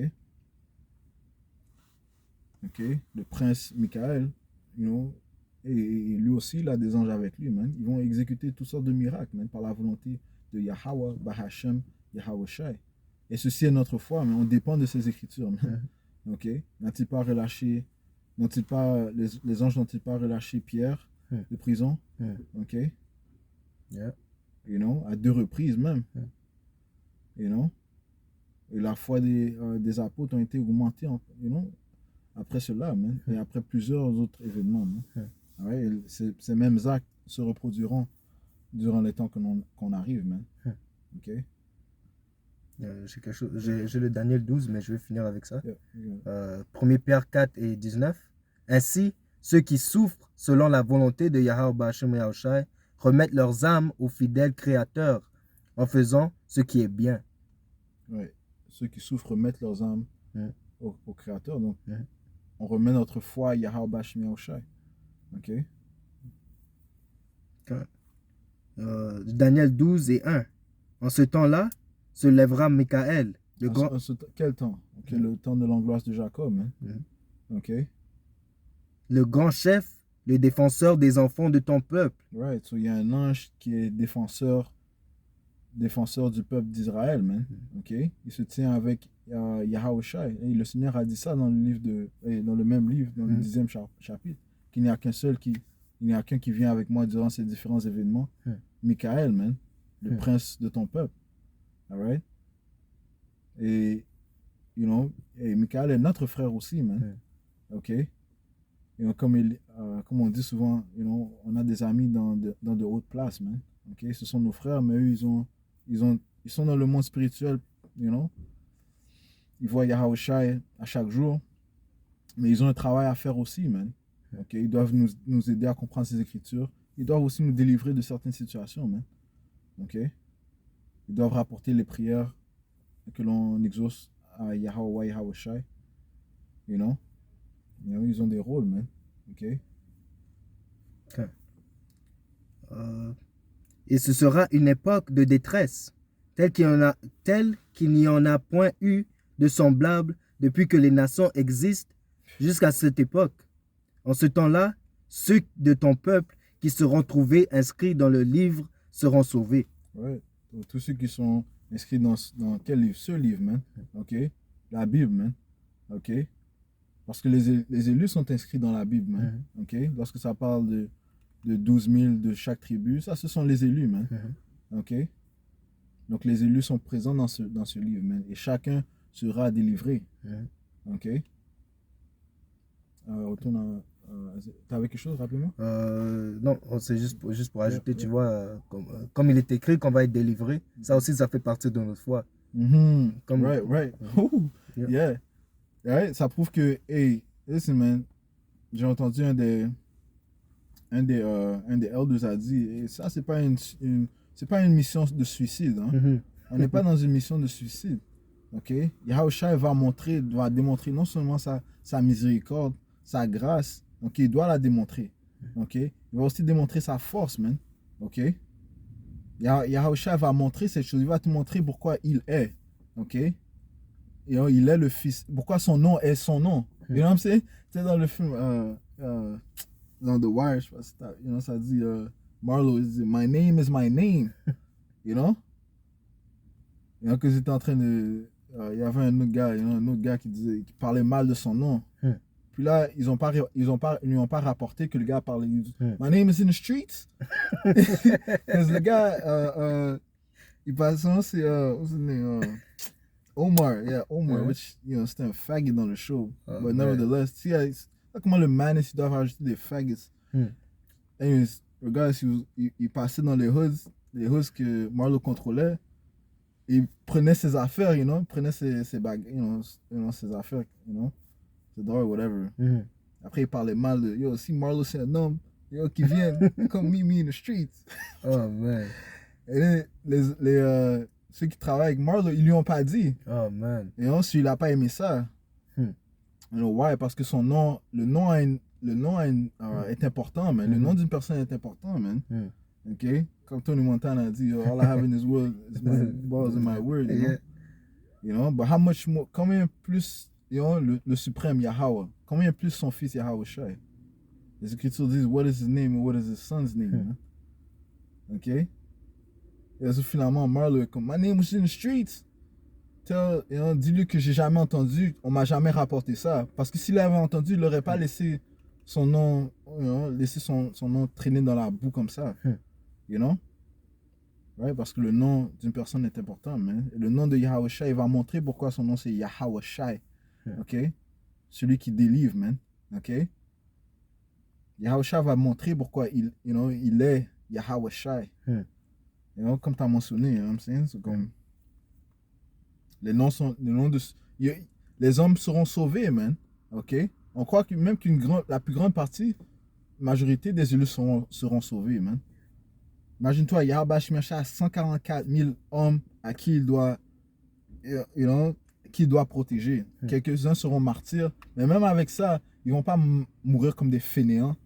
Ok? Le prince Michael, et lui aussi, il a des anges avec lui, man. Ils vont exécuter toutes sortes de miracles, man, par la volonté de Yahweh, Bahashem, Yahweh Shai. Et ceci est notre foi, mais on dépend de ces écritures, man. Ok? N'ont-ils pas relâché, les anges n'ont-ils pas relâché Pierre de prison? Ok? Yeah. À 2 reprises même. Et la foi des apôtres ont été augmentées, après cela, man. Et après plusieurs autres événements. Ouais, ces mêmes actes se reproduiront durant les temps qu'on arrive, man. Ok? J'ai le Daniel 12, mais je vais finir avec ça. 1 Yeah. Pierre 4 et 19. Ainsi, ceux qui souffrent selon la volonté de Yahweh Shemyaoshai remettent leurs âmes au fidèle Créateur en faisant ce qui est bien. Ouais. Ceux qui souffrent remettent leurs âmes au Créateur. Donc, on remet notre foi à Yahweh Shemyaoshai. Ok? Daniel 12 et 1. En ce temps-là, se lèvera Michael. Quel temps? Okay, le temps de l'angoisse de Jacob. Hein? Ok? Le grand chef, le défenseur des enfants de ton peuple. Right. Il y a un ange qui est défenseur du peuple d'Israël, man. Ok? Il se tient avec Yahweh Shai. Et le Seigneur a dit ça dans le même livre, dans le 10e chapitre, qu'il n'y a qu'un qui vient avec moi durant ces différents événements. Michael, man. Le prince de ton peuple. Alright? Et, et Michael est notre frère aussi, man. OK? Comme on dit souvent, on a des amis dans de hautes places, man. OK? Ce sont nos frères, mais eux, ils sont dans le monde spirituel, Ils voient Yahushua à chaque jour, mais ils ont un travail à faire aussi, man. OK? Ils doivent nous aider à comprendre ces écritures. Ils doivent aussi nous délivrer de certaines situations, man. OK? Ils doivent rapporter les prières que l'on exauce à Yahweh Yahushua. Ils ont des rôles, man. OK? Et ce sera une époque de détresse, telle qu'il n'y en a point eu de semblable depuis que les nations existent jusqu'à cette époque. En ce temps-là, ceux de ton peuple qui seront trouvés inscrits dans le livre seront sauvés. Ouais. Tous ceux qui sont inscrits dans quel livre? Ce livre, man. OK? La Bible, man. OK? Parce que les élus sont inscrits dans la Bible, man. OK? Lorsque ça parle de 12 000 de chaque tribu, ça, ce sont les élus, man. OK? Donc, les élus sont présents dans ce livre, man. Et chacun sera délivré. OK? T'avais quelque chose, rappelez-moi? Non, c'est juste pour ajouter, tu vois, comme il est écrit qu'on va être délivré, ça aussi, ça fait partie de notre foi. Right. Yeah. Ouais, ça prouve que, hey, listen, man, j'ai entendu un des elders a dit, et ça, c'est pas une mission de suicide, hein. On n'est pas dans une mission de suicide. OK? Yahushua va démontrer non seulement sa miséricorde, sa grâce, OK? Il doit la démontrer. OK? Il va aussi démontrer sa force, man. OK? Yahushua va montrer cette chose. Il va te montrer pourquoi il est. OK? Il est le fils. Pourquoi son nom est son nom. You know what I'm saying? Tu sais, dans le film, dans The Wire, je sais pas si ça dit, Marlo, my name is my name. You know? Que j'étais en train de... il y avait un autre gars qui parlait mal de son nom. Puis là, ils lui ont pas rapporté que le gars parlait. My name is in the streets. Parce que le gars, il passe son nom, c'est Omar. Yeah, Omar, which, c'était un faggot dans le show. But nevertheless, tu sais comment le Manis, il doit rajouter des faggots. Anyways, le gars, il passait dans les hoods que Marlo contrôlait. Il prenait ses affaires, prenait ses bagues, ses affaires, ses droits, whatever. Après, il parlait mal de, si Marlo c'est un homme, qui vient, come meet me in the streets. Oh, man. Et ceux qui travaillent avec Marlo, ils lui ont pas dit. Oh, man. Et ensuite, il a pas aimé ça. Why? Parce que le nom est important, man. Le nom d'une personne est important, man. OK? Comme Tony Montana a dit, all I have in this world is my balls and my word, you know? But how much more, combien plus, le suprême Yahweh, combien plus son fils Yahweh Shai? Les Écritures disent, what is his name and what is his son's name, man? OK? Et finalement, Marlo est comme, my name was in the streets. Dis-lui que j'ai jamais entendu, on m'a jamais rapporté ça. Parce que s'il avait entendu, il n'aurait pas laissé son nom, son nom traîner dans la boue comme ça. You know? Right? Parce que le nom d'une personne est important, man. Et le nom de Yahushua, il va montrer pourquoi son nom c'est Yahushua. OK? Celui qui délivre, man. OK? Yahushua va montrer pourquoi il est Yahushua. Comme tu as mentionné, c'est comme... Les hommes seront sauvés, man. OK? On croit que même la plus grande partie, majorité des élus seront sauvés, man. Imagine-toi, Yahweh Shemesha a 144 000 hommes à qui il doit, protéger. Quelques-uns seront martyrs, mais même avec ça, ils vont pas mourir comme des fainéants.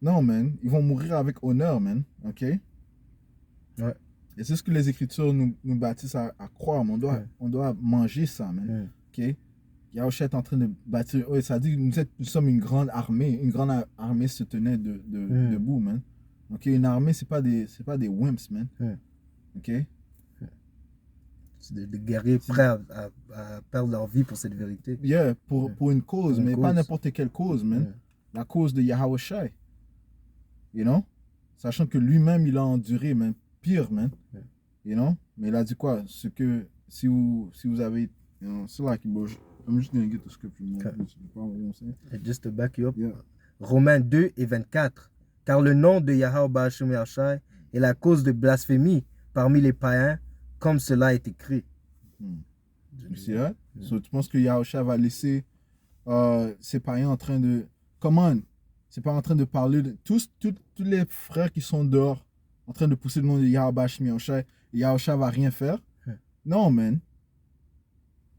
Non, man. Ils vont mourir avec honneur, man. OK? Ouais. Et c'est ce que les Écritures nous bâtissent à croire. Mais on doit manger ça, man. OK? Yahushua est en train de bâtir. Oui, ça dit que nous sommes une grande armée. Une grande armée se tenait debout, man. OK? Une armée, c'est pas des wimps, man. OK? C'est des guerriers prêts à perdre leur vie pour cette vérité. Yeah, pour une cause, mais pas n'importe quelle cause, man. La cause de Yahushua. You know? Sachant que lui-même, il a enduré, man. Pire, man. You know? Mais il a dit quoi? Ce que si vous avez, c'est là qui bouge. I'm just gonna get the scripture. Just to back you up. Yeah. Romains 2 et 24. Car le nom de Yahweh Ba'Hashem Yahushai est la cause de blasphémie parmi les païens, comme cela est écrit. You see that? So, tu penses que Yahushua va laisser ces païens en train de... Comment? C'est pas en train de parler de... Tous les frères qui sont dehors, en train de pousser le nom de Yahweh Ba'Hashem Yahushai, Yahushua va rien faire? Non, man.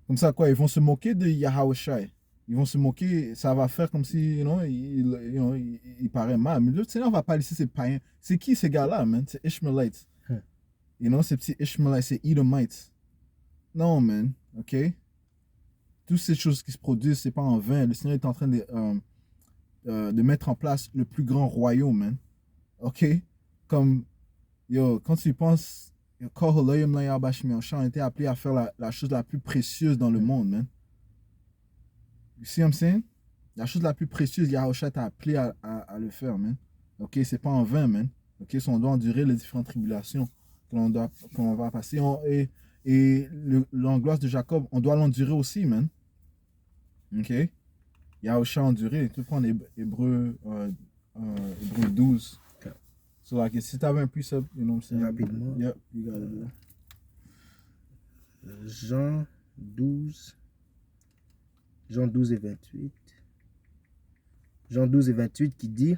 Comme ça, quoi? Ils vont se moquer de Yahushua. Ils vont se moquer, ça va faire comme si, il paraît mal. Mais le Seigneur va pas laisser ces païens. C'est qui ces gars-là, man? C'est Ishmaelites. Ces petits Ishmaelites, c'est Edomites. Non, man. OK? Toutes ces choses qui se produisent, c'est pas en vain. Le Seigneur est en train de mettre en place le plus grand royaume, man. OK? Comme, quand tu y penses, Koholayim Layabashmi a été appelé à faire la chose la plus précieuse dans le monde, man. You see what I'm saying? La chose la plus précieuse, Yahushua t'a appelé à le faire, man. OK? C'est pas en vain, man. OK? On doit endurer les différentes tribulations qu'on va passer. Et l'angoisse de Jacob, on doit l'endurer aussi, man. OK? Yahushua a enduré. Tu prends Hébreu 12. Okay. So, like, si tu avais un precept, Rapidement. Yep, you got it. Jean 12 et 28. Jean 12 et 28 qui dit: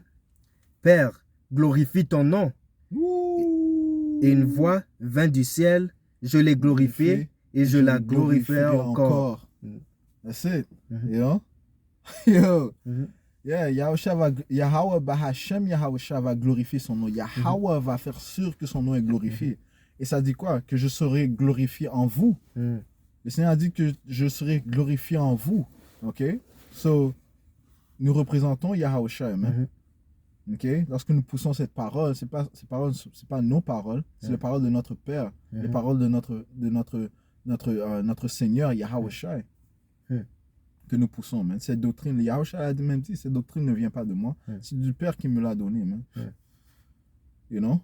Père, glorifie ton nom. Et une voix vint du ciel: Je l'ai glorifié et je la glorifierai encore. That's it. Mm-hmm. Yo. Mm-hmm. Yeah, Yahweh Ba'Hashem Yahushua va glorifier son nom. Yahweh va faire sûr que son nom est glorifié. Et ça dit quoi? Que je serai glorifié en vous. Le Seigneur a dit que je serai glorifié en vous. OK? So, nous représentons Yahushua, man. OK? Lorsque nous poussons cette parole, c'est pas nos paroles, c'est les paroles de notre Père, les paroles de notre Seigneur Yahushua que nous poussons, man. Cette doctrine, Yahushua a même dit, cette doctrine ne vient pas de moi, c'est du Père qui me l'a donné, man. You know?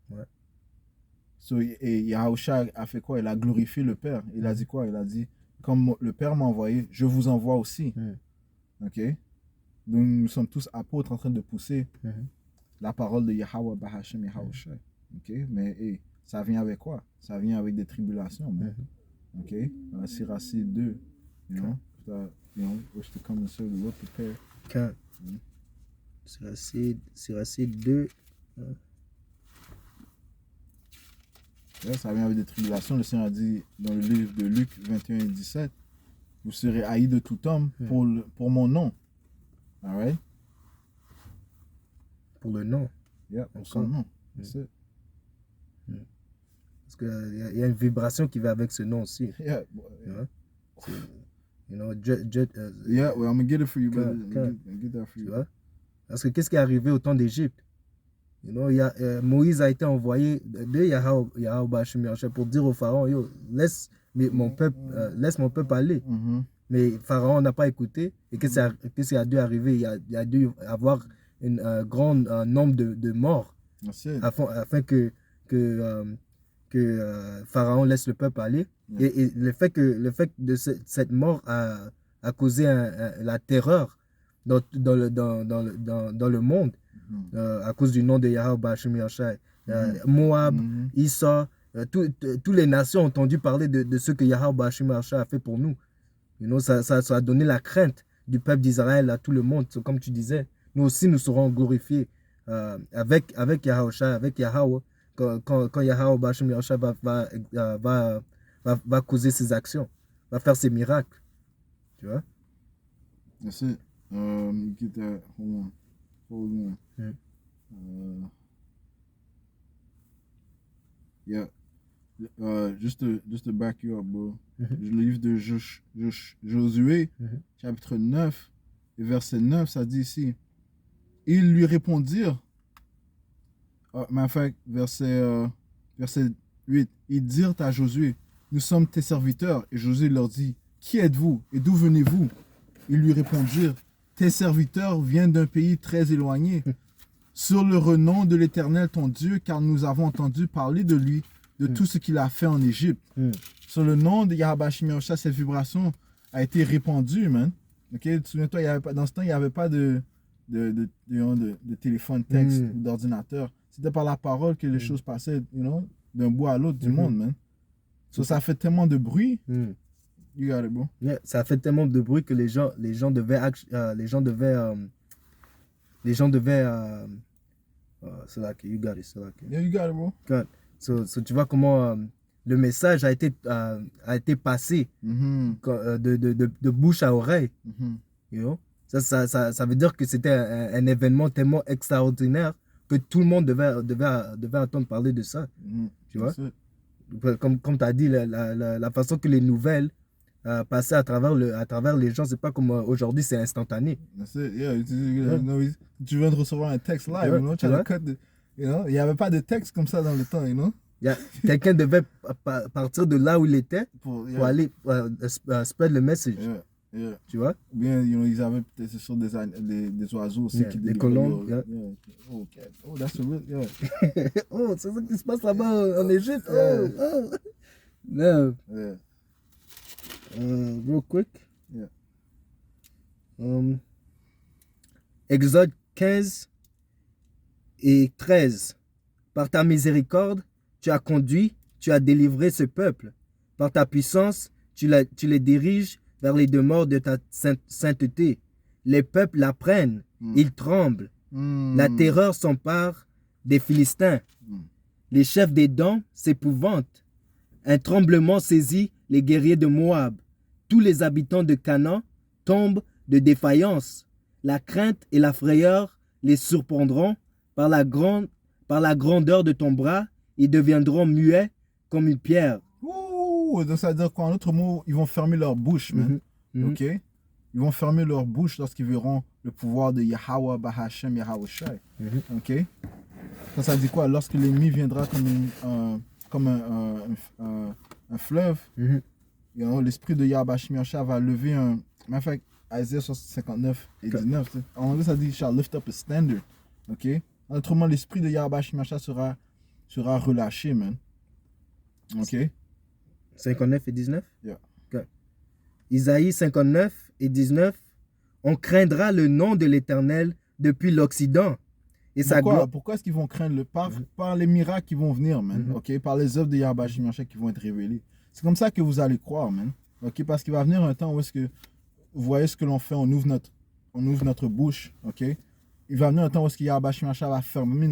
Ouais. So, et Yahushua a fait quoi? Il a glorifié le Père. Il a dit quoi? Il a dit, comme le Père m'a envoyé, je vous envoie aussi. OK? Donc, nous sommes tous apôtres en train de pousser la parole de Yahweh Ba'Hashem Yahushua. OK? Mais ça vient avec quoi? Ça vient avec des tribulations, man. OK? Siracide 2. Wish to come and serve the Lord prepare. Siracide 2. Ça vient avec des tribulations. Le Seigneur a dit dans le livre de Luc 21 et 17, vous serez haïs de tout homme pour mon nom. All right? Pour le nom. Yeah, pour son nom. That's it. Parce qu'il y a une vibration qui va avec ce nom aussi. Yeah. Yeah, well, I'm going to get it for you, brother. Get that for you. Parce que qu'est-ce qui est arrivé au temps d'Égypte? Moïse a été envoyé de Yahweh Ba'Hashem Yahushua pour dire au pharaon: Yo, laisse mon peuple aller. Mais pharaon n'a pas écouté. Et qu'est-ce qui a dû arriver? Il a dû avoir un grand nombre de morts afin que pharaon laisse le peuple aller. Et le fait de cette mort a causé la terreur dans le monde. À cause du nom de Yahweh Ba'Hashem Yahushua. Moab, Issa, toutes les nations ont entendu parler de ce que Yahweh Ba'Hashem Yahushua a fait pour nous. Ça a donné la crainte du peuple d'Israël à tout le monde. Comme tu disais, nous aussi nous serons glorifiés avec Yahushua, avec Yahweh, quand Yahweh Ba'Hashem Yahushua va causer ses actions, va faire ses miracles. Tu vois? That's it. Get that. Hold on. Yeah. Just to back you up, bro. Le livre de Josué, chapitre 9, et verset 9, ça dit ici: ils lui répondirent, verset 8, ils dirent à Josué: nous sommes tes serviteurs. Et Josué leur dit: qui êtes-vous et d'où venez-vous? Ils lui répondirent: tes serviteurs viennent d'un pays très éloigné, sur le renom de l'Éternel ton Dieu, car nous avons entendu parler de lui de tout ce qu'il a fait en Égypte. Sur le nom de Yahweh Hashem Yahushua, cette vibration a été répandue, man. Ok, souviens-toi, dans ce temps, il n'y avait pas de téléphone, texte ou d'ordinateur. C'était par la parole que les choses passaient, d'un bout à l'autre du monde, man. So, ça fait tellement de bruit. You got it, bro. Yeah, ça fait tellement de bruit que les gens devaient c'est là que you got it, c'est là que. Yeah, you got it, bro. God. So, tu vois comment le message a été passé de bouche à oreille. You know? Ça veut dire que c'était un événement tellement extraordinaire que tout le monde devait entendre parler de ça. Tu vois? Comme tu as dit, la façon que les nouvelles passaient à travers les gens, c'est pas comme aujourd'hui, c'est instantané. That's it, yeah. Tu viens de recevoir un texte live, il n'y avait pas de texte comme ça dans le temps, Quelqu'un devait partir de là où il était pour aller spread le message. Yeah. Tu vois? Ou bien, ils avaient peut-être sur des oiseaux aussi qui des colombes. Oh, that's a real, oh, c'est ça qui se passe là-bas en Égypte. Oh. No. Yeah. Real quick. Yeah. Exode 15 et 13. Par ta miséricorde, tu as conduit, tu as délivré ce peuple. Par ta puissance, tu les diriges vers les demeures de ta sainteté. Les peuples l'apprennent, ils tremblent. La terreur s'empare des Philistins. Les chefs des dents s'épouvantent. Un tremblement saisit les guerriers de Moab. Tous les habitants de Canaan tombent de défaillance. La crainte et la frayeur les surprendront par la grandeur de ton bras. Ils deviendront muets comme une pierre. Ouh, donc ça veut dire qu'en autre mot, ils vont fermer leur bouche, man. Ok? Ils vont fermer leur bouche lorsqu'ils verront le pouvoir de Yahweh Bahashem Yahushai. Ok? Ça dit quoi? Lorsque l'ennemi viendra comme un fleuve, l'esprit de Yahweh Bahashem Yahushai va lever un. En fait, Isaiah 59 et 19. En anglais, ça dit shall lift up a standard. Ok? Autrement, l'esprit de Yahweh Bahashem Yahushai sera relâché, man. Ok? 59 et 19? Yeah. Okay. Isaïe 59 et 19. On craindra le nom de l'Éternel depuis l'Occident. Et pourquoi est-ce qu'ils vont craindre par les miracles qui vont venir, man? Ok? Par les œuvres de Yahweh Hashem Yahushua qui vont être révélées. C'est comme ça que vous allez croire, man. Ok? Parce qu'il va venir un temps où est-ce que vous voyez ce que l'on fait, on ouvre notre bouche, ok? Il va venir un temps où est-ce que Yahweh Hashem Yahushua va fermer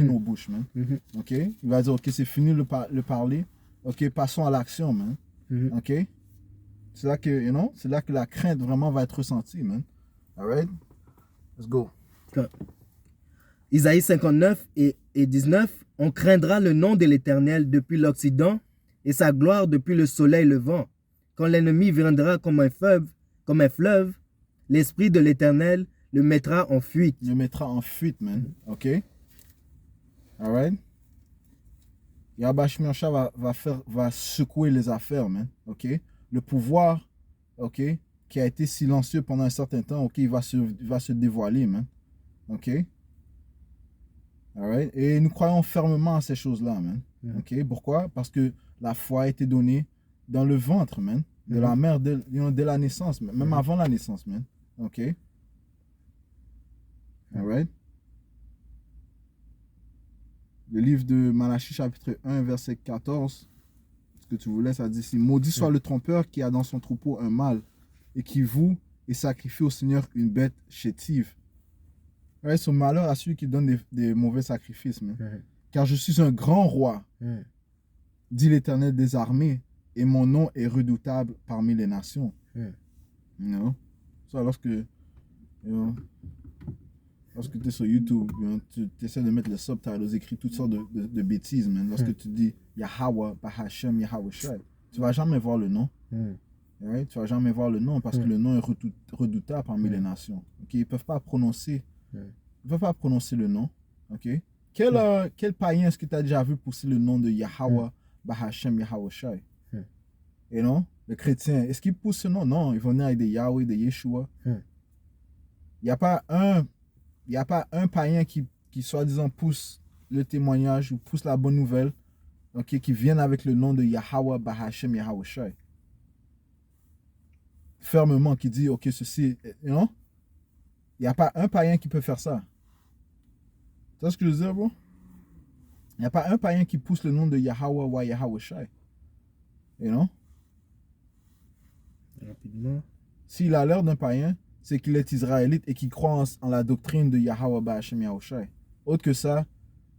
nos bouches, man. Ok? Il va dire, ok, c'est fini le parler. Ok, passons à l'action, man. Ok? C'est là que, c'est là que la crainte vraiment va être ressentie, man. Alright? Let's go. Isaïe 59 et 19. On craindra le nom de l'Éternel depuis l'Occident et sa gloire depuis le soleil levant. Quand l'ennemi viendra comme un fleuve, l'Esprit de l'Éternel le mettra en fuite. Le mettra en fuite, man. Ok? Alright? Yahweh Hashem Yahushua va secouer les affaires, man. Ok? Le pouvoir, ok, qui a été silencieux pendant un certain temps, ok, il va se dévoiler, man. Ok? Alright? Et nous croyons fermement à ces choses-là, man. Ok? Pourquoi? Parce que la foi a été donnée dans le ventre, man. De la mère, dès la naissance, même avant la naissance, man. Ok? Alright? Le livre de Malachie, chapitre 1, verset 14, ce que tu voulais, ça dit ici, maudit soit le trompeur qui a dans son troupeau un mâle et qui voue et sacrifie au Seigneur une bête chétive. Ouais, son malheur à celui qui donne des mauvais sacrifices. Car je suis un grand roi, dit l'Éternel des armées, et mon nom est redoutable parmi les nations. Ça, lorsque tu es sur YouTube, tu essaies de mettre les subtitles, écris toutes sortes de bêtises, man. Lorsque tu dis Yahweh, Bahashem, Yahushai, tu ne vas jamais voir le nom. Right? Tu ne vas jamais voir le nom parce que le nom est redoutable parmi les nations. Okay? Ils ne peuvent pas prononcer le nom. Okay? Quel païen est-ce que tu as déjà vu pousser le nom de Yahweh, Bahashem, Yahushai? Et non? Le chrétien, est-ce qu'il pousse ce nom? Non, ils vont venir avec des Yahweh, des Yeshua. Il n'y a pas un païen qui soi-disant pousse le témoignage ou pousse la bonne nouvelle ok, qui viennent avec le nom de Yahweh Bahashem Yahawashi. Fermement, qui dit, ok, ceci, non? Il n'y a pas un païen qui peut faire ça. Tu vois ce que je veux dire, bro? Il n'y a pas un païen qui pousse le nom de Yahweh wa Yahawashi. You know? Rapidement. S'il a l'air d'un païen, c'est qu'il est israélite et qu'il croit en la doctrine de Yahweh Bahashem Yahawashi. Autre que ça,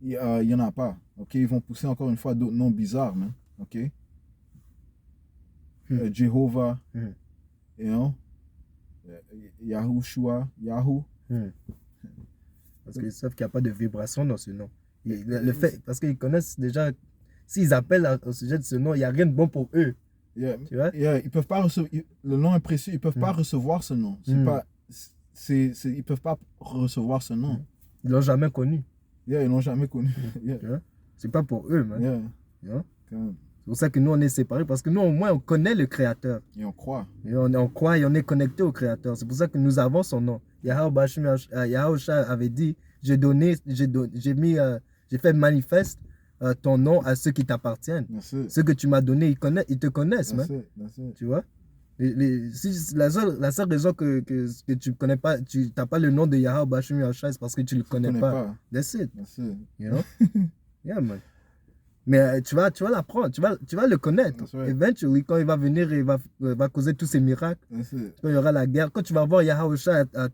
il n'y en a pas. Ok? Ils vont pousser encore une fois d'autres noms bizarres, man. Ok? Jehovah, you know? Yahushua, Yahoo. Parce qu'ils savent qu'il n'y a pas de vibration dans ce nom. Le fait, parce qu'ils connaissent déjà, s'ils appellent au sujet de ce nom, il n'y a rien de bon pour eux. Yeah, Tu vois? yeah, ils peuvent pas recevoir, le nom est précieux, ils peuvent pas recevoir ce nom. C'est pas, ils peuvent pas recevoir ce nom. Ils l'ont jamais connu. Yeah, ils l'ont jamais connu. Yeah. Tu vois? C'est pas pour eux, man. Yeah. Tu vois? Quand- C'est pour ça que nous, on est séparés, parce que nous, au moins, on connaît le Créateur. Et on croit. Et on croit et on est connecté au Créateur. C'est pour ça que nous avons son nom. Yahawashi avait dit, j'ai fait manifeste ton nom à ceux qui t'appartiennent. That's it. Ceux que tu m'as donnés, ils te connaissent, man. That's it. That's it. Tu vois? La seule raison que tu connais pas, tu n'as pas le nom de Yahawashi, c'est parce que tu le connais pas. That's it. That's it. You know? Yeah, man. Mais tu vas l'apprendre, tu vas le connaître. That's right. Eventually, quand il va venir et va causer tous ces miracles, That's it. quand il y aura la guerre, quand tu vas voir Yahawashi à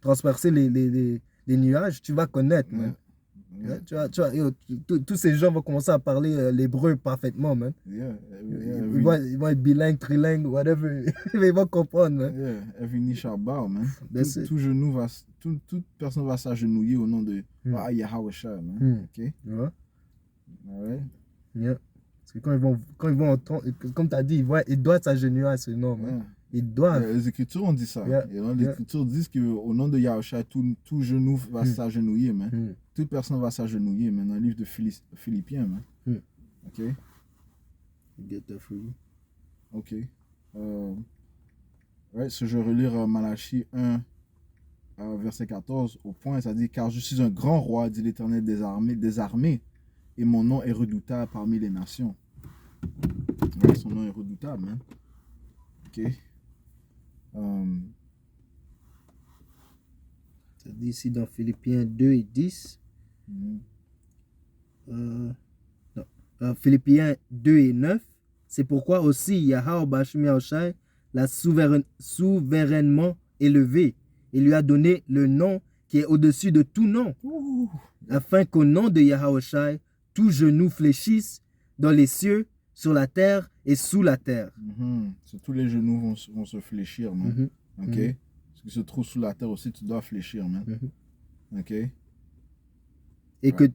transpercer les nuages, tu vas connaître, man. Yeah. Tu vois, tous ces gens vont commencer à parler l'hébreu parfaitement, man. Yeah. Ils vont être bilingues, trilingues, whatever. Ils vont comprendre, man. Yeah. Every knee shall bow, man. That's it. Toute personne va s'agenouiller au nom de Yahawashi, man. Ok? Tu vois? Alright. Yeah. Parce que quand ils vont entendre, comme tu as dit, ils doivent s'agenouiller à ce nom, man. Yeah. Ils doivent. Les Écritures ont dit ça. Yeah. Et donc, les Écritures disent qu'au nom de Yahawashi, tout genou va s'agenouiller, man. Toute personne va s'agenouiller, man. Dans le livre de Philippiens, man. Ok? Get that for you. Ok. Ouais, je vais relire Malachie 1, verset 14 au point. Ça dit, car je suis un grand roi, dit l'Éternel des armées, et mon nom est redoutable parmi les nations. Ouais, son nom est redoutable, man. Ok. Ça dit ici dans Philippiens 2 et 10. Philippiens 2 et 9. C'est pourquoi aussi Yahweh Bahashem Yahawashi l'a souverainement élevé et lui a donné le nom qui est au-dessus de tout nom, afin qu'au nom de Yahawashi, tout genou fléchisse dans les cieux, sur la terre et sous la terre. Tous les genoux vont se fléchir, man. Ok? Ce qui se trouve sous la terre aussi, tu dois fléchir, man. Ok? Et que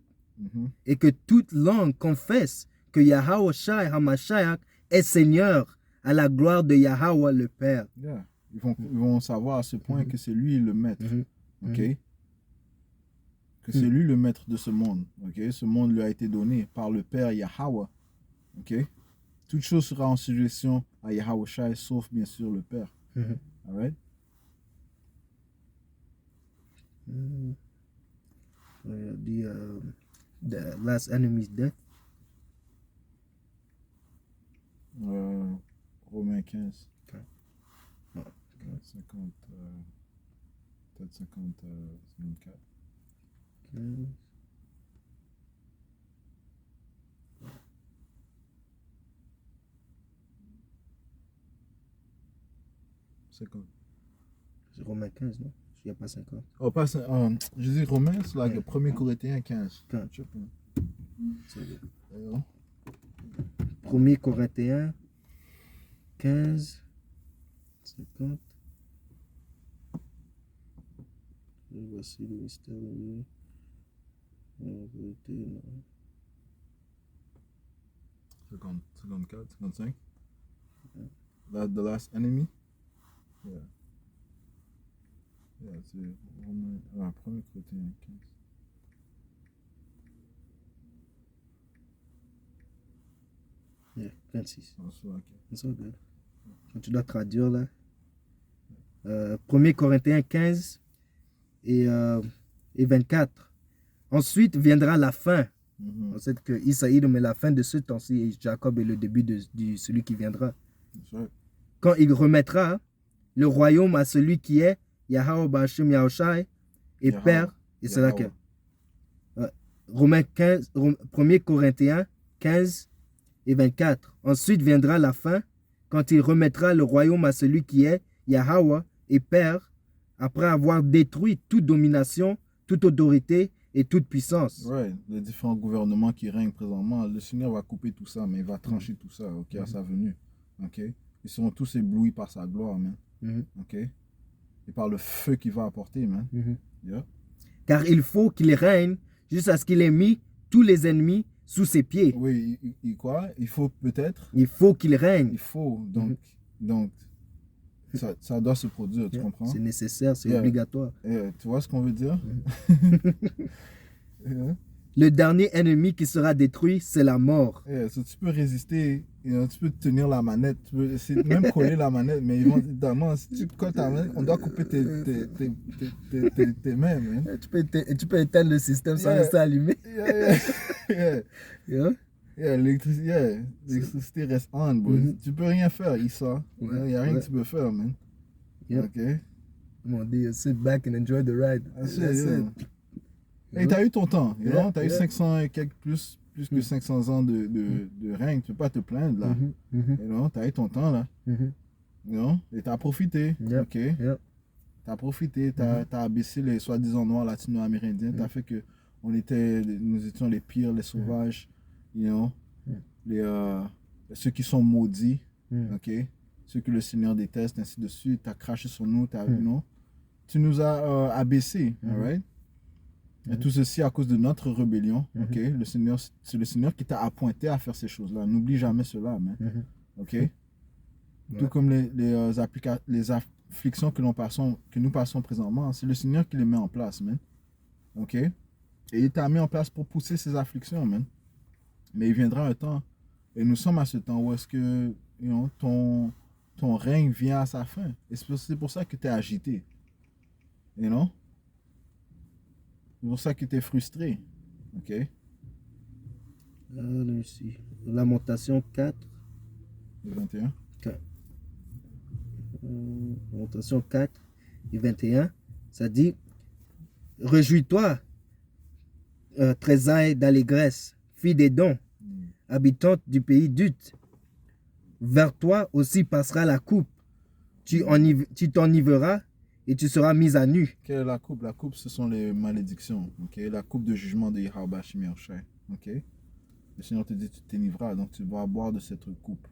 toute langue confesse que Yahawashi HaMashiach est Seigneur à la gloire de Yahweh le Père. Yeah. Ils vont savoir à ce point que c'est lui le maître. Ok? Que c'est lui le maître de ce monde. Ok? Ce monde lui a été donné par le Père Yahweh. Ok? Toute chose sera en suggestion à Yahawashi, sauf bien sûr le Père. Alright? The last enemy's death. Romains 15. Okay. Oh, 50, peut-être 50, 54. 15. C'est Romains 15, non? Il n'y a pas 50. Oh, pas je dis Romains, c'est like 1 Corinthiens 15. 1 Corinthiens 15, 50. Voici le mystère de Dieu. Non. 54, 55. The last enemy. Yeah. Yeah, c'est Romains. 1 Corinthiens 15. Yeah, 26. Oh, so, okay. It's all good. Quand tu dois traduire là. 1 Corinthiens 15 et 24. Ensuite viendra la fin, Mhm. On sait que Isaïe met la fin de ce temps-ci et Jacob est le début de celui qui viendra. That's right. Quand il remettra le royaume à celui qui est Yahweh Bashim Yahushai et Yahweh. Père, et c'est là que Yahweh. Romains 15, 1 Corinthiens 15 et 24. Ensuite viendra la fin, quand il remettra le royaume à celui qui est Yahweh et Père, après avoir détruit toute domination, toute autorité et toute puissance. Ouais, les différents gouvernements qui règnent présentement, le Seigneur va couper tout ça, mais il va trancher tout ça, ok, à sa venue. Ok? Ils seront tous éblouis par sa gloire, man. Mhm. Ok? Et par le feu qu'il va apporter, man. Mhm. Yeah. Car il faut qu'il règne jusqu'à ce qu'il ait mis tous les ennemis sous ses pieds. Oui, quoi? Il faut peut-être. Il faut qu'il règne. Il faut, donc ça doit se produire, tu comprends? C'est nécessaire, c'est Yeah. obligatoire. Tu vois ce qu'on veut dire? Yeah. Le dernier ennemi qui sera détruit, c'est la mort. Yeah, so tu peux résister, tu peux tenir la manette, tu peux essayer de même coller la manette, mais évidemment, si tu colles ta manette, on doit couper tes mains, man. Tu peux éteindre le système sans rester allumé. Yeah. L'électricité reste on, bro. Tu peux rien faire, Issa. Il n'y a rien que tu peux faire, man. Yep. Ok? Mon Dieu, sit back and enjoy the ride. That's That's it, it. Et t'as eu ton temps, you know? T'as eu Yeah. 500 et quelques, plus que 500 ans de règne, tu peux pas te plaindre, là. You know? T'as eu ton temps, là. You know? Et t'as profité, Yep. ok? Yep. T'as profité, t'as abaissé les soi-disant noirs latino-amérindiens, t'as fait que nous étions les pires, les sauvages, you know? Ceux qui sont maudits, ok? Ceux que le Seigneur déteste, ainsi de suite. T'as craché sur nous, you know? Tu nous as abaissés, alright? Et tout ceci à cause de notre rébellion, ok? C'est le Seigneur qui t'a appointé à faire ces choses-là. N'oublie jamais cela, man. Ok? Tout comme les afflictions que nous passons présentement, c'est le Seigneur qui les met en place, man. Ok? Et il t'a mis en place pour pousser ces afflictions, man. Mais il viendra un temps, et nous sommes à ce temps où est-ce que you know, ton règne vient à sa fin. Et c'est pour ça que tu es agité. You know? C'est pour ça que tu es frustré. Ok? Ici. Lamentation 4. Le 21. Lamentation 4 et 21. Ça dit: Réjouis-toi, trésor d'allégresse, fille des dons, habitante du pays d'Ut. Vers toi aussi passera la coupe. Tu t'enivreras et tu seras mise à nu. Quelle est la coupe? La coupe, ce sont les malédictions. Ok? La coupe de jugement de Yahweh Bashim Yahushai. Ok? Le Seigneur te dit, tu t'enivreras, donc tu vas boire de cette coupe.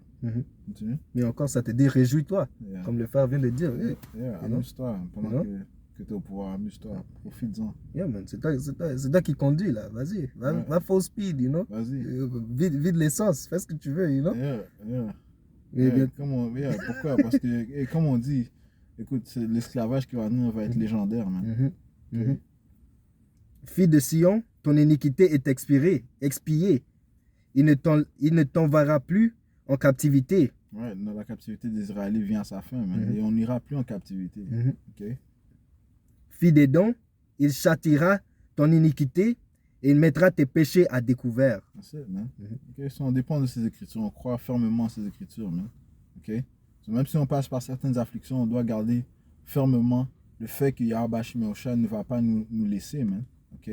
Continue. Mais encore, ça te dit réjouis-toi, comme le frère vient de dire. Amuse-toi pendant que tu es au pouvoir. Amuse-toi, profite-en. Yeah, man, c'est toi qui conduis là. Vas-y, va full speed, you know. Vas-y. Vide l'essence, fais ce que tu veux, you know. Pourquoi? Parce que, comme on dit, écoute, l'esclavage qui va venir va être légendaire, man. Fille de Sion, ton iniquité est expiée. Il ne t'enverra plus en captivité. Ouais, la captivité des Israélites vient à sa fin, man. Et on n'ira plus en captivité. Ok? Fille des dons, il châtira ton iniquité et il mettra tes péchés à découvert. That's it, man. Okay? So on dépend de ces écritures. On croit fermement à ces écritures, man. Ok? So même si on passe par certaines afflictions, on doit garder fermement le fait que Yahweh Bashim Yahushai ne va pas nous laisser, man. Ok?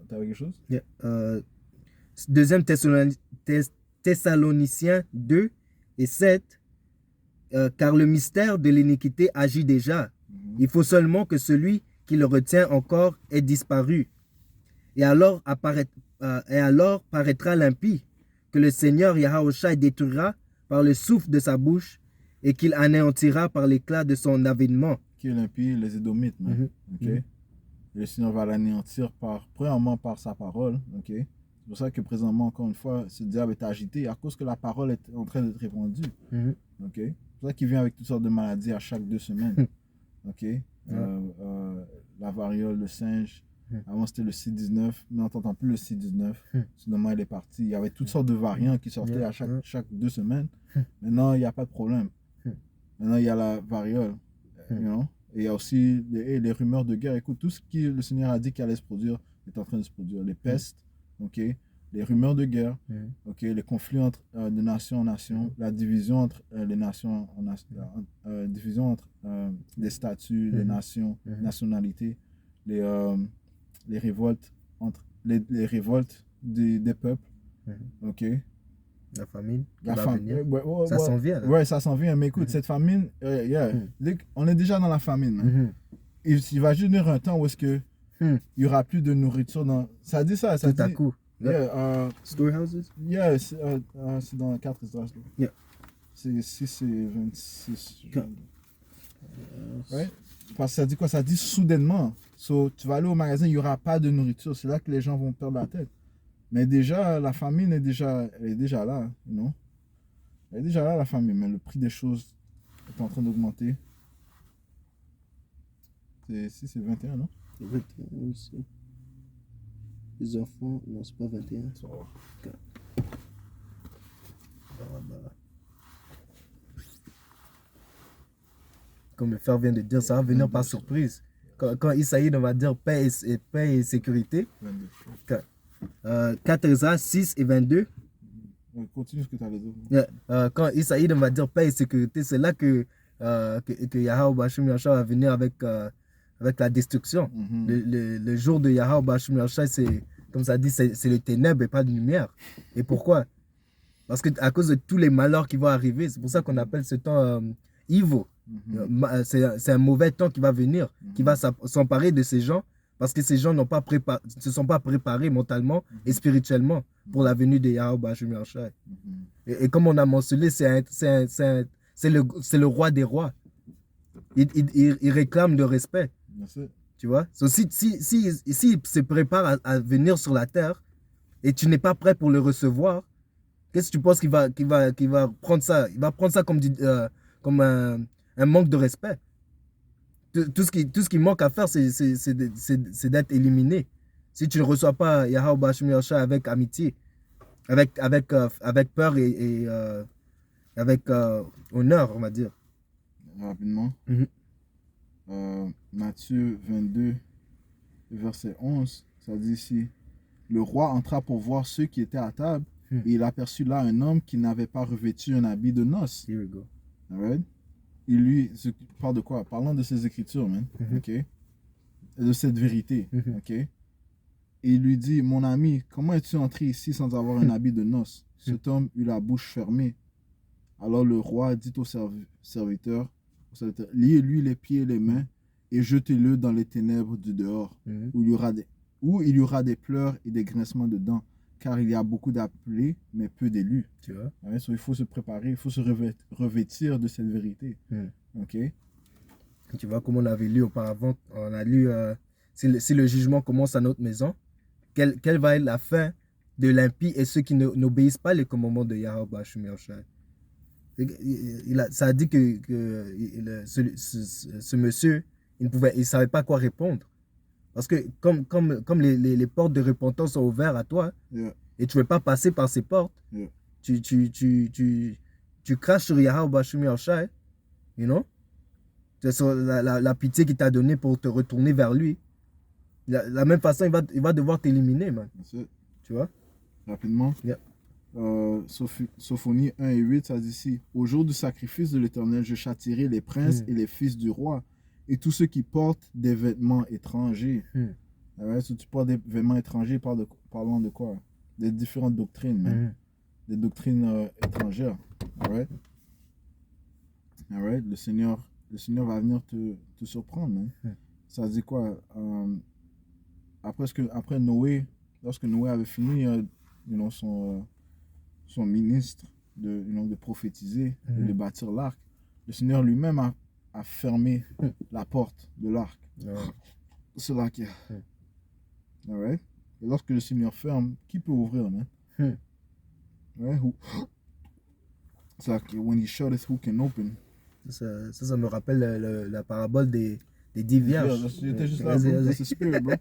T'avais quelque chose? Yeah. 2 Thessaloniciens 2 et 7. Car le mystère de l'iniquité agit déjà. Il faut seulement que celui qui le retient encore ait disparu. Et alors paraîtra l'impie, que le Seigneur Yahushai détruira par le souffle de sa bouche et qu'il anéantira par l'éclat de son avènement. Qui est l'impie? Les Édomites, man. Ok? Et le Seigneur va l'anéantir premièrement par sa parole. Ok? C'est pour ça que présentement, encore une fois, ce diable est agité à cause que la parole est en train d'être répandue. Ok? C'est pour ça qu'il vient avec toutes sortes de maladies à chaque 2 semaines. Ok? La variole, le singe. Avant c'était le C19, mais on n'entend plus le C19. Sinon, il est parti. Il y avait toutes sortes de variants qui sortaient à chaque 2 semaines. Maintenant, il n'y a pas de problème. Maintenant, il y a la variole. You know? Et il y a aussi les rumeurs de guerre. Écoute, tout ce que le Seigneur a dit qu'il allait se produire est en train de se produire. Les pestes, ok, les rumeurs de guerre, ok, les conflits entre de nation en nation, la division entre les nations, division entre les statuts, les nations, nationalités, les révoltes entre les révoltes des peuples, ok. La famine qui La va famine, venir. ouais, Ça s'en vient, là. ouais, ça s'en vient. Mais écoute, cette famine, on est déjà dans la famine. Hein. Il va juste venir un temps où est-ce que il y aura plus de nourriture dans. Ça dit ça, ça Tout à dit. coup. Yeah, Storehouses? yeah, c'est dans 4 Esdras. Yeah. C'est 6 et 26. Quand- Ouais. Parce que ça dit quoi? Ça dit soudainement. So, tu vas aller au magasin, il n'y aura pas de nourriture. C'est là que les gens vont perdre la tête. Mais déjà, la famine elle est déjà là, non? Elle est déjà là, la famine, mais le prix des choses est en train d'augmenter. C'est 21, non? C'est 21 aussi. Les enfants, non, c'est pas 21. Ça va. Ok. Comme le frère vient de dire, ça va venir par surprise. Quand Isaïe va dire paix et sécurité, 22. 4 Esdras 6 et 22, Continue ce que tu allais dire. quand Isaïe va dire paix et sécurité, c'est là que Yahweh Bashim Yahshua va venir avec la destruction. Le jour de Yahweh Bashim Yahshua, c'est, comme ça dit, c'est le ténèbre et pas de lumière. Et pourquoi? Parce que à cause de tous les malheurs qui vont arriver, c'est pour ça qu'on appelle ce temps evil. C'est un mauvais temps qui va venir, qui va s'emparer de ces gens, parce que ces gens ne se sont pas préparés mentalement et spirituellement pour la venue de Yahweh Bashim Yahshua. Et comme on a mentionné, c'est le roi des rois. Il réclame le respect. Tu vois? So, si se prépare à venir sur la terre et tu n'es pas prêt pour le recevoir, qu'est-ce que tu penses qu'il va prendre ça? Il va prendre ça comme un manque de respect. Tout ce qui manque à faire, c'est d'être éliminé. Si tu ne reçois pas Yahweh Bashim Yahshua avec amitié, avec peur et avec honneur, on va dire. Rapidement. Matthieu 22, verset 11, ça dit ici, le roi entra pour voir ceux qui étaient à table, et il aperçut là un homme qui n'avait pas revêtu un habit de noces. Here we go. Alright? Il lui parle de quoi? Parlant de ses écritures, man. Ok? Et de cette vérité. Ok? Et il lui dit, mon ami, comment es-tu entré ici sans avoir un habit de noces? Cet homme eut la bouche fermée. Alors le roi dit au serviteur, liez-lui les pieds et les mains et jetez-le dans les ténèbres du dehors, où il y aura des pleurs et des grincements de dents, car il y a beaucoup d'appelés, mais peu d'élus. Tu vois? Ouais, il faut se préparer, il faut se revêtir de cette vérité. Ok? Tu vois, comme on avait lu auparavant, on a lu si le jugement commence à notre maison, quelle va être la fin de l'impie et ceux qui n'obéissent pas les commandements de Yahweh Bashim Yahshua. Ça a dit que ce monsieur, il ne savait pas quoi répondre. Parce que comme les portes de repentance sont ouvertes à toi, et tu ne veux pas passer par ces portes, tu craches sur Yahweh Bashim Yahshua, you know? C'est la pitié qu'il t'a donnée pour te retourner vers lui. De la même façon, il va devoir t'éliminer, man. Tu vois? Rapidement. Sophonie 1 et 8, ça dit ici, au jour du sacrifice de l'Éternel, je châtierai les princes et les fils du roi et tous ceux qui portent des vêtements étrangers. Si tu portes des vêtements étrangers, parlant de quoi? Des différentes doctrines, man. Des doctrines étrangères. Alright? Le Seigneur va venir te surprendre, man. Ça dit quoi? Après Noé, lorsque Noé avait fini son ministre de prophétiser et de bâtir l'arc, le Seigneur lui-même a fermé la porte de l'arc. C'est là qu'il y a. Alright? Et lorsque le Seigneur ferme, qui peut ouvrir, man? C'est là que when he shutteth, who can open? Ça me rappelle la parabole des 10 vierges. J'étais juste là, bro. C'est spirit, bro.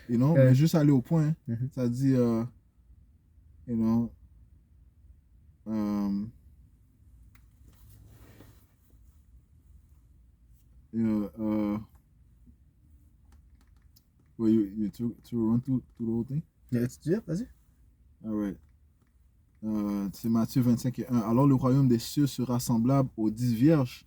Mais juste aller au point, ça dit, Well, you run through the whole thing? Tu veux, vas-y. Alright. C'est Matthieu 25 et 1. Alors le royaume des cieux sera semblable aux 10 vierges,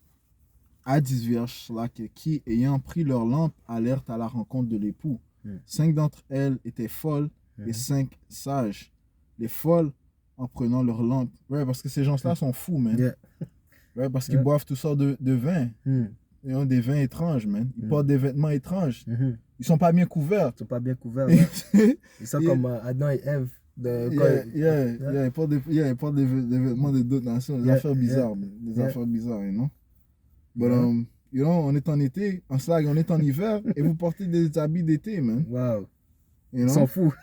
à 10 vierges là, qui, ayant pris leur lampe, allèrent à la rencontre de l'époux. 5 d'entre elles étaient folles et 5 sages. Les folles en prenant leur lampe. Ouais, parce que ces gens-là sont fous, man. Yeah. Ouais, parce qu'ils boivent toutes sortes de vins. Ils ont des vins étranges, man. Ils portent des vêtements étranges. Ils sont pas bien couverts. Ils sont pas bien couverts. Ouais. Ils sont comme Adam et Ève. Ils portent des vêtements de d'autres nations. Des affaires bizarres, man. Des affaires bizarres, you know. But, you know, on est en été, on est en hiver, et vous portez des habits d'été, man. Wow. You know? Ils sont fous.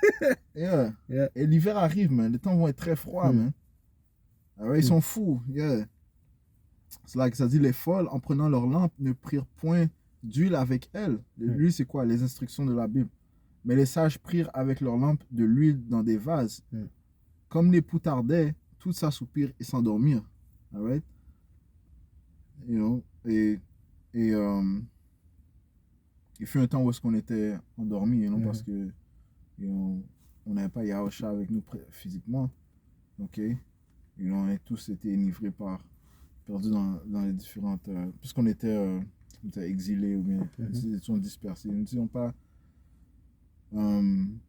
Yeah. Et l'hiver arrive, man. Les temps vont être très froids, man. Ils sont fous, yeah. C'est là que ça dit, les folles, en prenant leur lampe, ne prirent point d'huile avec elles. L'huile, c'est quoi? Les instructions de la Bible. Mais les sages prirent avec leur lampe de l'huile dans des vases. Comme l'époux tardait, tous s'assoupirent et s'endormirent. Alright? You know? Et il fut un temps où est-ce qu'on était endormis, you know, parce que you know, on n'avait pas Yahusha avec nous physiquement. Ok? You know, on a tous été enivrés perdus dans les différentes... puisqu'on était exilés ou bien nous étions dispersés. Nous n'étions pas... nous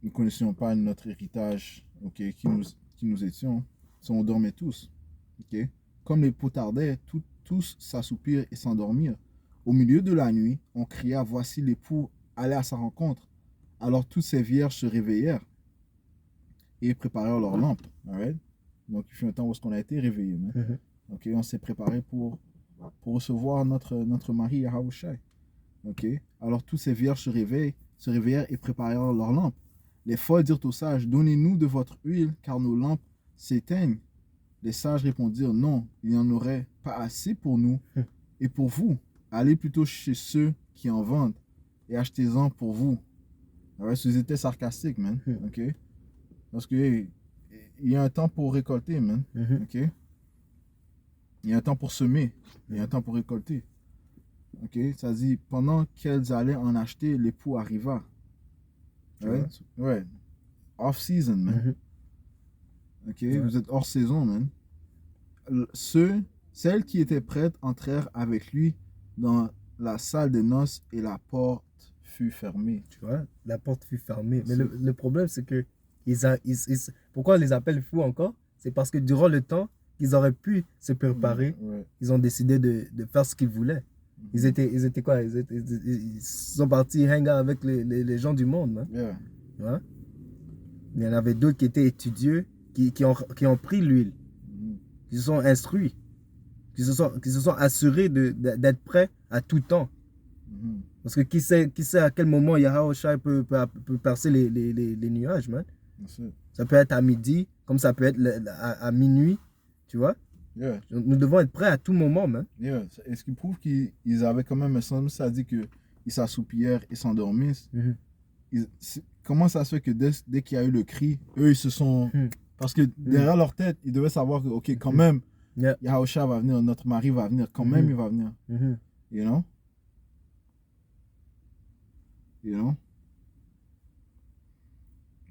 ne connaissions pas notre héritage, ok, qui nous étions. On dormait tous. Ok? Comme les potardaient, tous s'assoupirent et s'endormirent. Au milieu de la nuit, on cria, voici l'époux allait à sa rencontre. Alors toutes ces vierges se réveillèrent et préparèrent leurs lampes. Right? Donc il fut un temps où on a été réveillés. Okay? On s'est préparé pour recevoir notre mari Yahushua. Okay? Alors toutes ces vierges se réveillèrent et préparèrent leurs lampes. Les folles dirent aux sages, donnez-nous de votre huile, car nos lampes s'éteignent. Les sages répondirent, non, il n'y en aurait pas assez pour nous et pour vous. Allez plutôt chez ceux qui en vendent et achetez-en pour vous. Ouais, ils étaient sarcastiques, man. Ok? Parce que il y a un temps pour récolter, man. Ok? Il y a un temps pour semer. Il y a un temps pour récolter. Ok? Ça dit, pendant qu'elles allaient en acheter, l'époux arriva. Ouais. Off-season, man. Ok? Vous êtes hors saison, man. Celles qui étaient prêtes entrèrent avec lui dans la salle de noces et la porte fut fermée. Tu vois, la porte fut fermée. Mais le problème, c'est que pourquoi on les appelle fous encore? C'est parce que durant le temps qu'ils auraient pu se préparer, ils ont décidé de faire ce qu'ils voulaient. Ils étaient quoi? Ils sont partis hang out avec les gens du monde. Hein? Tu vois? Il y en avait d'autres qui étaient étudieux, qui ont pris l'huile, qui se sont instruits, qui se sont assurés d'être prêts à tout temps. Parce que qui sait à quel moment Yahushua peut percer les nuages, man. Ça peut être à midi, comme ça peut être à minuit, tu vois. Nous devons être prêts à tout moment, man. Et ce qui prouve qu'ils avaient quand même un sens, ça dit qu'ils s'assoupirent et s'endormissent. Comment ça se fait que dès qu'il y a eu le cri, eux, ils se sont... Parce que derrière leur tête, ils devaient savoir que, ok, quand même, Yahushua va venir, notre mari va venir, quand même, il va venir. You know? You know?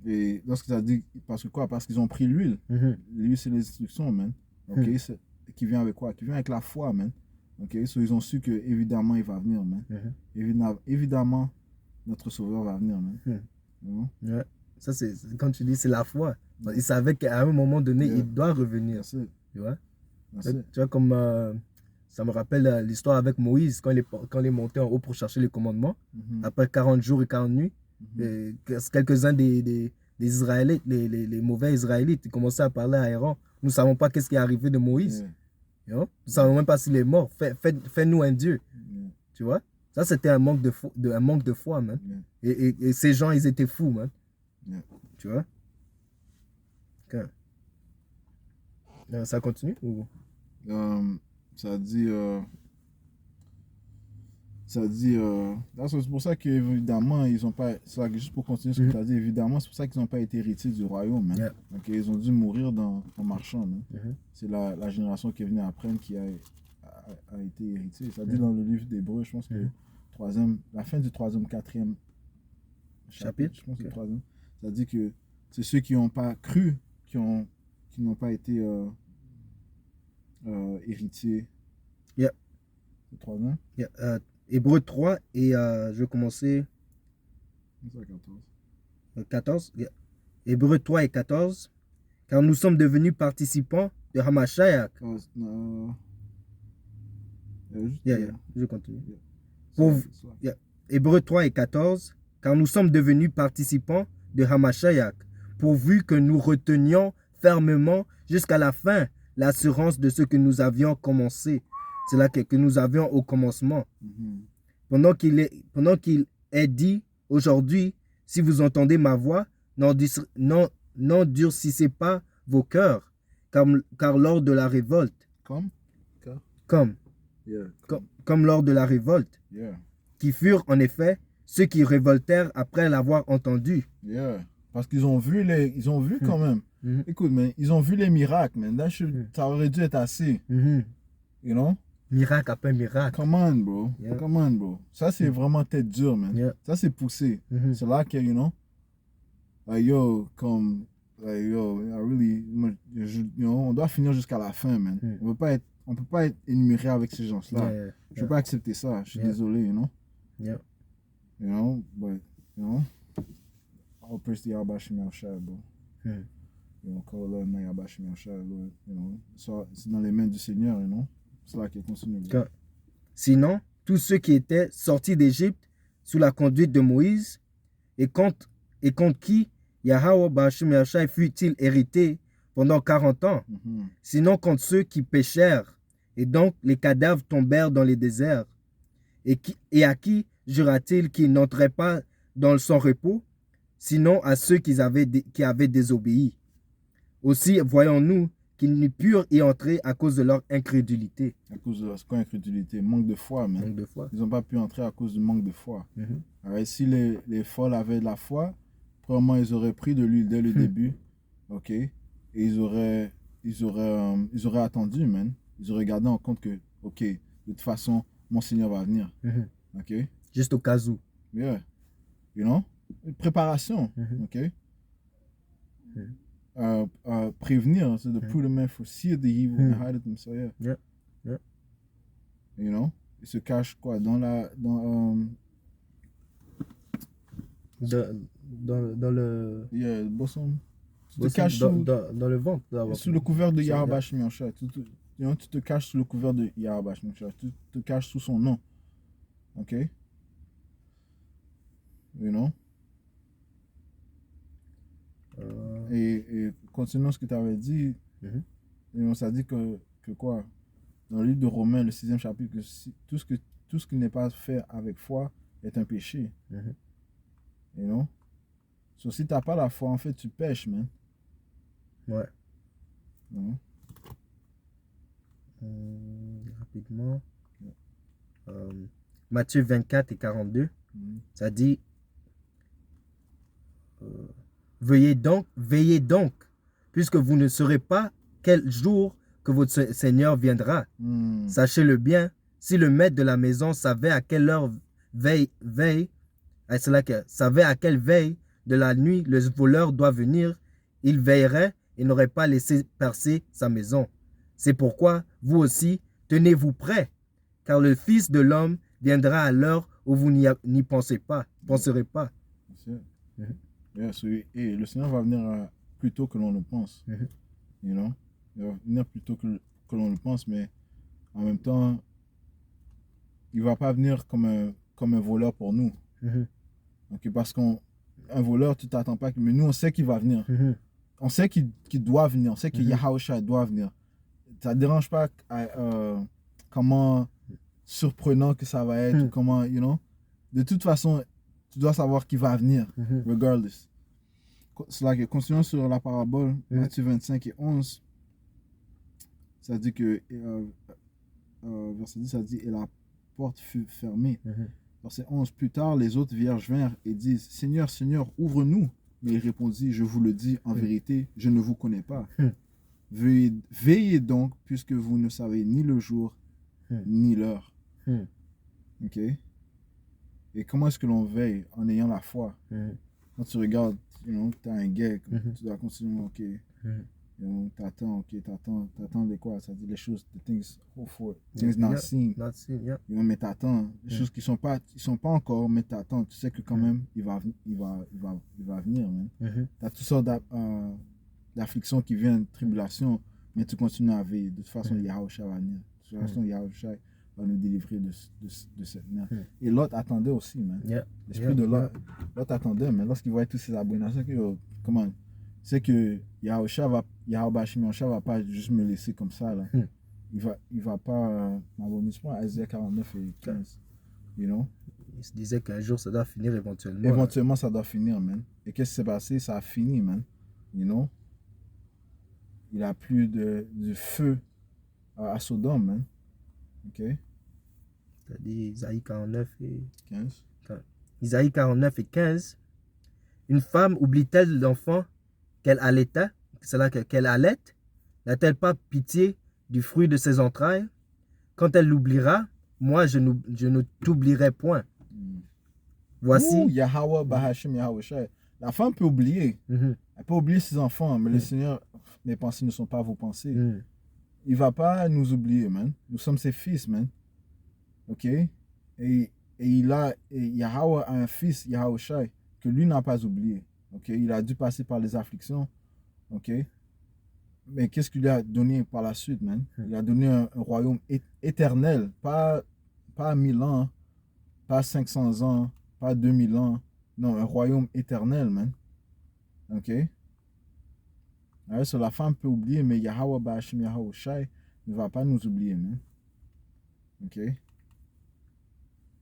Et lorsque ça dit, parce que quoi? Parce qu'ils ont pris l'huile. L'huile, c'est les instructions, man. Ok? Qui vient avec quoi? Qui vient avec la foi, man. Ok? So, ils ont su que, évidemment, il va venir, man. Évidemment, notre sauveur va venir, man. You know? Ça, c'est, quand tu dis, c'est la foi. Ils savaient qu'à un moment donné, il doit revenir. Tu vois? Tu vois, comme ça me rappelle l'histoire avec Moïse, quand il est monté en haut pour chercher les commandements, après 40 jours et 40 nuits, quelques-uns des Israélites, les mauvais Israélites, ils commençaient à parler à Aaron. Nous ne savons pas qu'est-ce qui est arrivé de Moïse. You know? Nous ne savons même pas s'il est mort. Fais-nous un Dieu. Tu vois? Ça, c'était un manque de foi, man. Et ces gens, ils étaient fous, man. Tu vois? Okay. Ça continue ou... Ça dit c'est pour ça qu'évidemment ils ont pas, juste pour continuer ce que tu as dit, évidemment c'est pour ça qu'ils n'ont pas été héritiers du royaume, hein. Okay, ils ont dû mourir en marchant, c'est la génération qui est venue après qui a été héritée. Ça dit dans le livre d'Hébreux, je pense que la fin du 3e, 4e chapitre. Je pense que c'est le Ok. troisième. Ça dit que c'est ceux qui n'ont pas cru, qui n'ont pas été héritiers. Yeah. C'est le troisième. Yeah, Hébreux 3 et je vais commencer C'est le 14. 14. Yeah. Hébreux 3 et 14. Car nous sommes devenus participants de Hamashiach. Je continue. Pour- Hébreux 3 et 14. Car nous sommes devenus participants de Hamashiach, pourvu que nous retenions fermement jusqu'à la fin l'assurance de ce que nous avions commencé. C'est là que nous avions au commencement. Pendant qu'il est dit aujourd'hui, si vous entendez ma voix, n'endurcissez pas vos cœurs, car lors de la révolte, comme lors de la révolte, qui furent en effet ceux qui révoltèrent après l'avoir entendu. Parce qu'ils ont vu quand même. Écoute, man, ils ont vu les miracles, man. Ça aurait dû être assez. You know? Miracle après miracle. Come on, bro. Yeah. Come on, bro. Ça, c'est vraiment tête dure, man. Yeah. Ça, c'est poussé. C'est là que, you know, like, yo, I really, on doit finir jusqu'à la fin, man. On peut pas être énuméré avec ces gens-là. Je peux pas accepter ça. Je suis désolé, you know. Yeah. You know, but, you know, all praise to Yahweh Shem Shai, bro. You know, Kola na Yahweh Shem Shai, Lord. You know, c'est dans les mains du Seigneur, you know. C'est là qu'il continue. Sinon, tous ceux qui étaient sortis d'Égypte sous la conduite de Moïse et contre qui Yahweh Bashim Yashai fut-il hérité pendant 40 ans. Sinon contre ceux qui péchèrent et donc les cadavres tombèrent dans les déserts. Et à qui jura-t-il qu'ils n'entraient pas dans son repos, sinon à ceux qui avaient désobéi. Aussi voyons-nous qu'ils ne purent y entrer à cause de leur incrédulité. À cause de leur incrédulité, manque de foi, man. Manque de foi. Ils n'ont pas pu entrer à cause du manque de foi. Alors, si les folles avaient de la foi, probablement ils auraient pris de l'huile dès le début, ok? Et ils auraient attendu, man. Ils auraient gardé en compte que, ok, de toute façon, mon Seigneur va venir, ok? Juste au cas où. Yeah. You know? Une préparation, ok? Prévenir, c'est de put a man foresee the evil and hide it himself. Yeah. You know? Il se cache quoi? Dans le... Yeah, le boson. Tu te caches dans le ventre. sous le couvert de Yahweh Shem Shai. Tu te caches sous le couvert de Yahweh Shem Shai. Tu te caches sous son nom. Ok? You know? Et continuons ce que tu avais dit. Ça dit que quoi? Dans le livre de Romains, le 6e chapitre, que tout ce qui n'est pas fait avec foi est un péché. You know? So, si tu n'as pas la foi, en fait, tu pêches, man. Ouais. Rapidement. Matthieu 24 et 42. Ça dit veillez donc, puisque vous ne saurez pas quel jour que votre Seigneur viendra. Sachez-le bien, si le maître de la maison savait à quelle heure savait à quelle veille de la nuit le voleur doit venir, il veillerait et n'aurait pas laissé percer sa maison. C'est pourquoi, vous aussi, tenez-vous prêts, car le Fils de l'homme viendra à l'heure où vous n'y penserez pas. Et le Seigneur va venir plus tôt que l'on le pense. You know? Il va venir plus tôt que l'on le pense, mais en même temps, il ne va pas venir comme un voleur pour nous. Okay? Parce qu'un voleur, tu ne t'attends pas. Mais nous, on sait qu'il va venir. On sait qu'il doit venir. On sait que Yahweh doit venir. Ça ne dérange pas comment surprenant que ça va être, ou comment, you know. De toute façon, tu dois savoir qu'il va venir, regardless. C'est là que, continuons sur la parabole, Matthieu 25 et 11, ça dit que, verset 10, ça dit, et la porte fut fermée. Verset 11, plus tard, les autres vierges vinrent et disent, Seigneur, Seigneur, ouvre-nous. Mais il répondit, je vous le dis, en vérité, je ne vous connais pas. Veillez donc, puisque vous ne savez ni le jour, ni l'heure. Ok? Et comment est-ce que l'on veille en ayant la foi? Quand tu regardes, tu as un guet, tu dois continuer, ok. T'attends de quoi? Ça dit les choses, the things hoped for, things not seen. Not seen, yeah. Mais t'attends, les choses qui sont pas encore, mais t'attends. Tu sais que quand même, il va venir, man. T'as toutes sortes d'afflictions qui viennent, tribulations, mais tu continues à veiller. De toute façon, Yahushua va venir. De toute façon, Yahushua va nous délivrer de cette merde. Et l'autre attendait aussi, man. L'esprit de l'autre attendait, mais lorsqu'il voyait toutes ces abominations, comment? C'est que Yahushua va pas juste me laisser comme ça, là. Il va pas m'abonner à Isaiah 49 et 15. You know? Il se disait qu'un jour ça doit finir éventuellement. Éventuellement, ça doit finir, man. Et qu'est-ce qui s'est passé? Ça a fini, man. You know? Il a plus de feu à Sodome, man. Ok? Tu as dit Isaïe 49 et 15. Isaïe 49 et 15. Une femme oublie-t-elle l'enfant qu'elle allaita, qu'elle allaite? N'a-t-elle pas pitié du fruit de ses entrailles? Quand elle l'oubliera, moi je ne t'oublierai point. Voici. Yahweh Bahashim Yahushua. La femme peut oublier. Elle peut oublier ses enfants, mais le Seigneur, mes pensées ne sont pas vos pensées. Il ne va pas nous oublier, man. Nous sommes ses fils, man. Ok? Et Yahweh a un fils, Yahushua, que lui n'a pas oublié. Ok? Il a dû passer par les afflictions. Ok? Mais qu'est-ce qu'il lui a donné par la suite, man? Il a donné un royaume éternel, pas 1000 ans, pas 500 ans, pas 2000 ans. Non, un royaume éternel, man. Ok? Alors, so la femme peut oublier, mais Yahweh Ba'ashim Yahushua ne va pas nous oublier, man. Ok? Il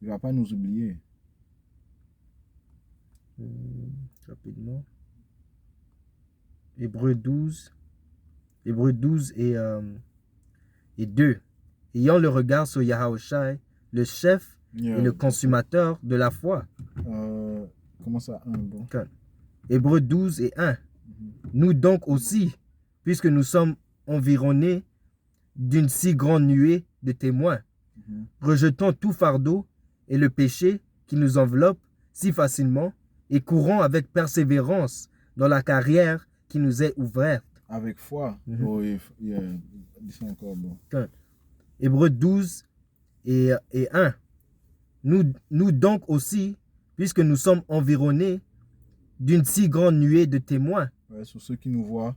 ne va pas nous oublier. Rapidement. Hébreux 12 et 2. Ayant le regard sur Yahushua, le chef et le consommateur de la foi. Comment ça, 1, bon? Hébreux 12 et 1. Nous donc aussi, puisque nous sommes environnés d'une si grande nuée de témoins, rejetons tout fardeau et le péché qui nous enveloppe si facilement et courons avec persévérance dans la carrière qui nous est ouverte. Avec foi. Hébreux 12 et 1. Nous donc aussi, puisque nous sommes environnés d'une si grande nuée de témoins. Ouais, sur ceux qui nous voient,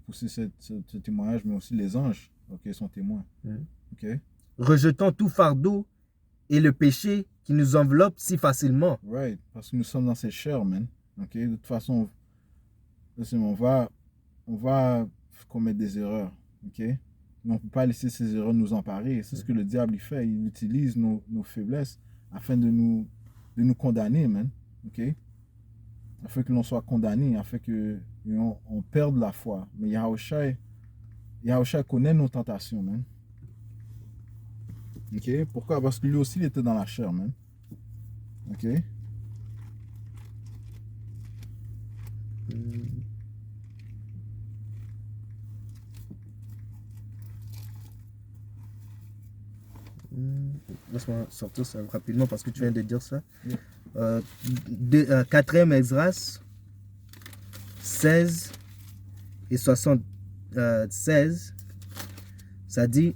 pousser ce témoignage, mais aussi les anges, sont témoins. Ok? Rejetant tout fardeau et le péché qui nous enveloppe si facilement. Right, parce que nous sommes dans ces chairs, man. Ok? De toute façon, on va commettre des erreurs. Ok? Mais on ne peut pas laisser ces erreurs nous emparer. C'est ce que le diable il fait. Il utilise nos faiblesses afin de nous condamner, man. Ok? Afin que l'on soit condamné, afin que on perde la foi. Mais Yahushua connaît nos tentations, man. Ok? Pourquoi? Parce que lui aussi, il était dans la chair, man. Ok? Laisse-moi sortir ça rapidement parce que tu viens de dire ça. 4e Esdras 16 et 76, ça dit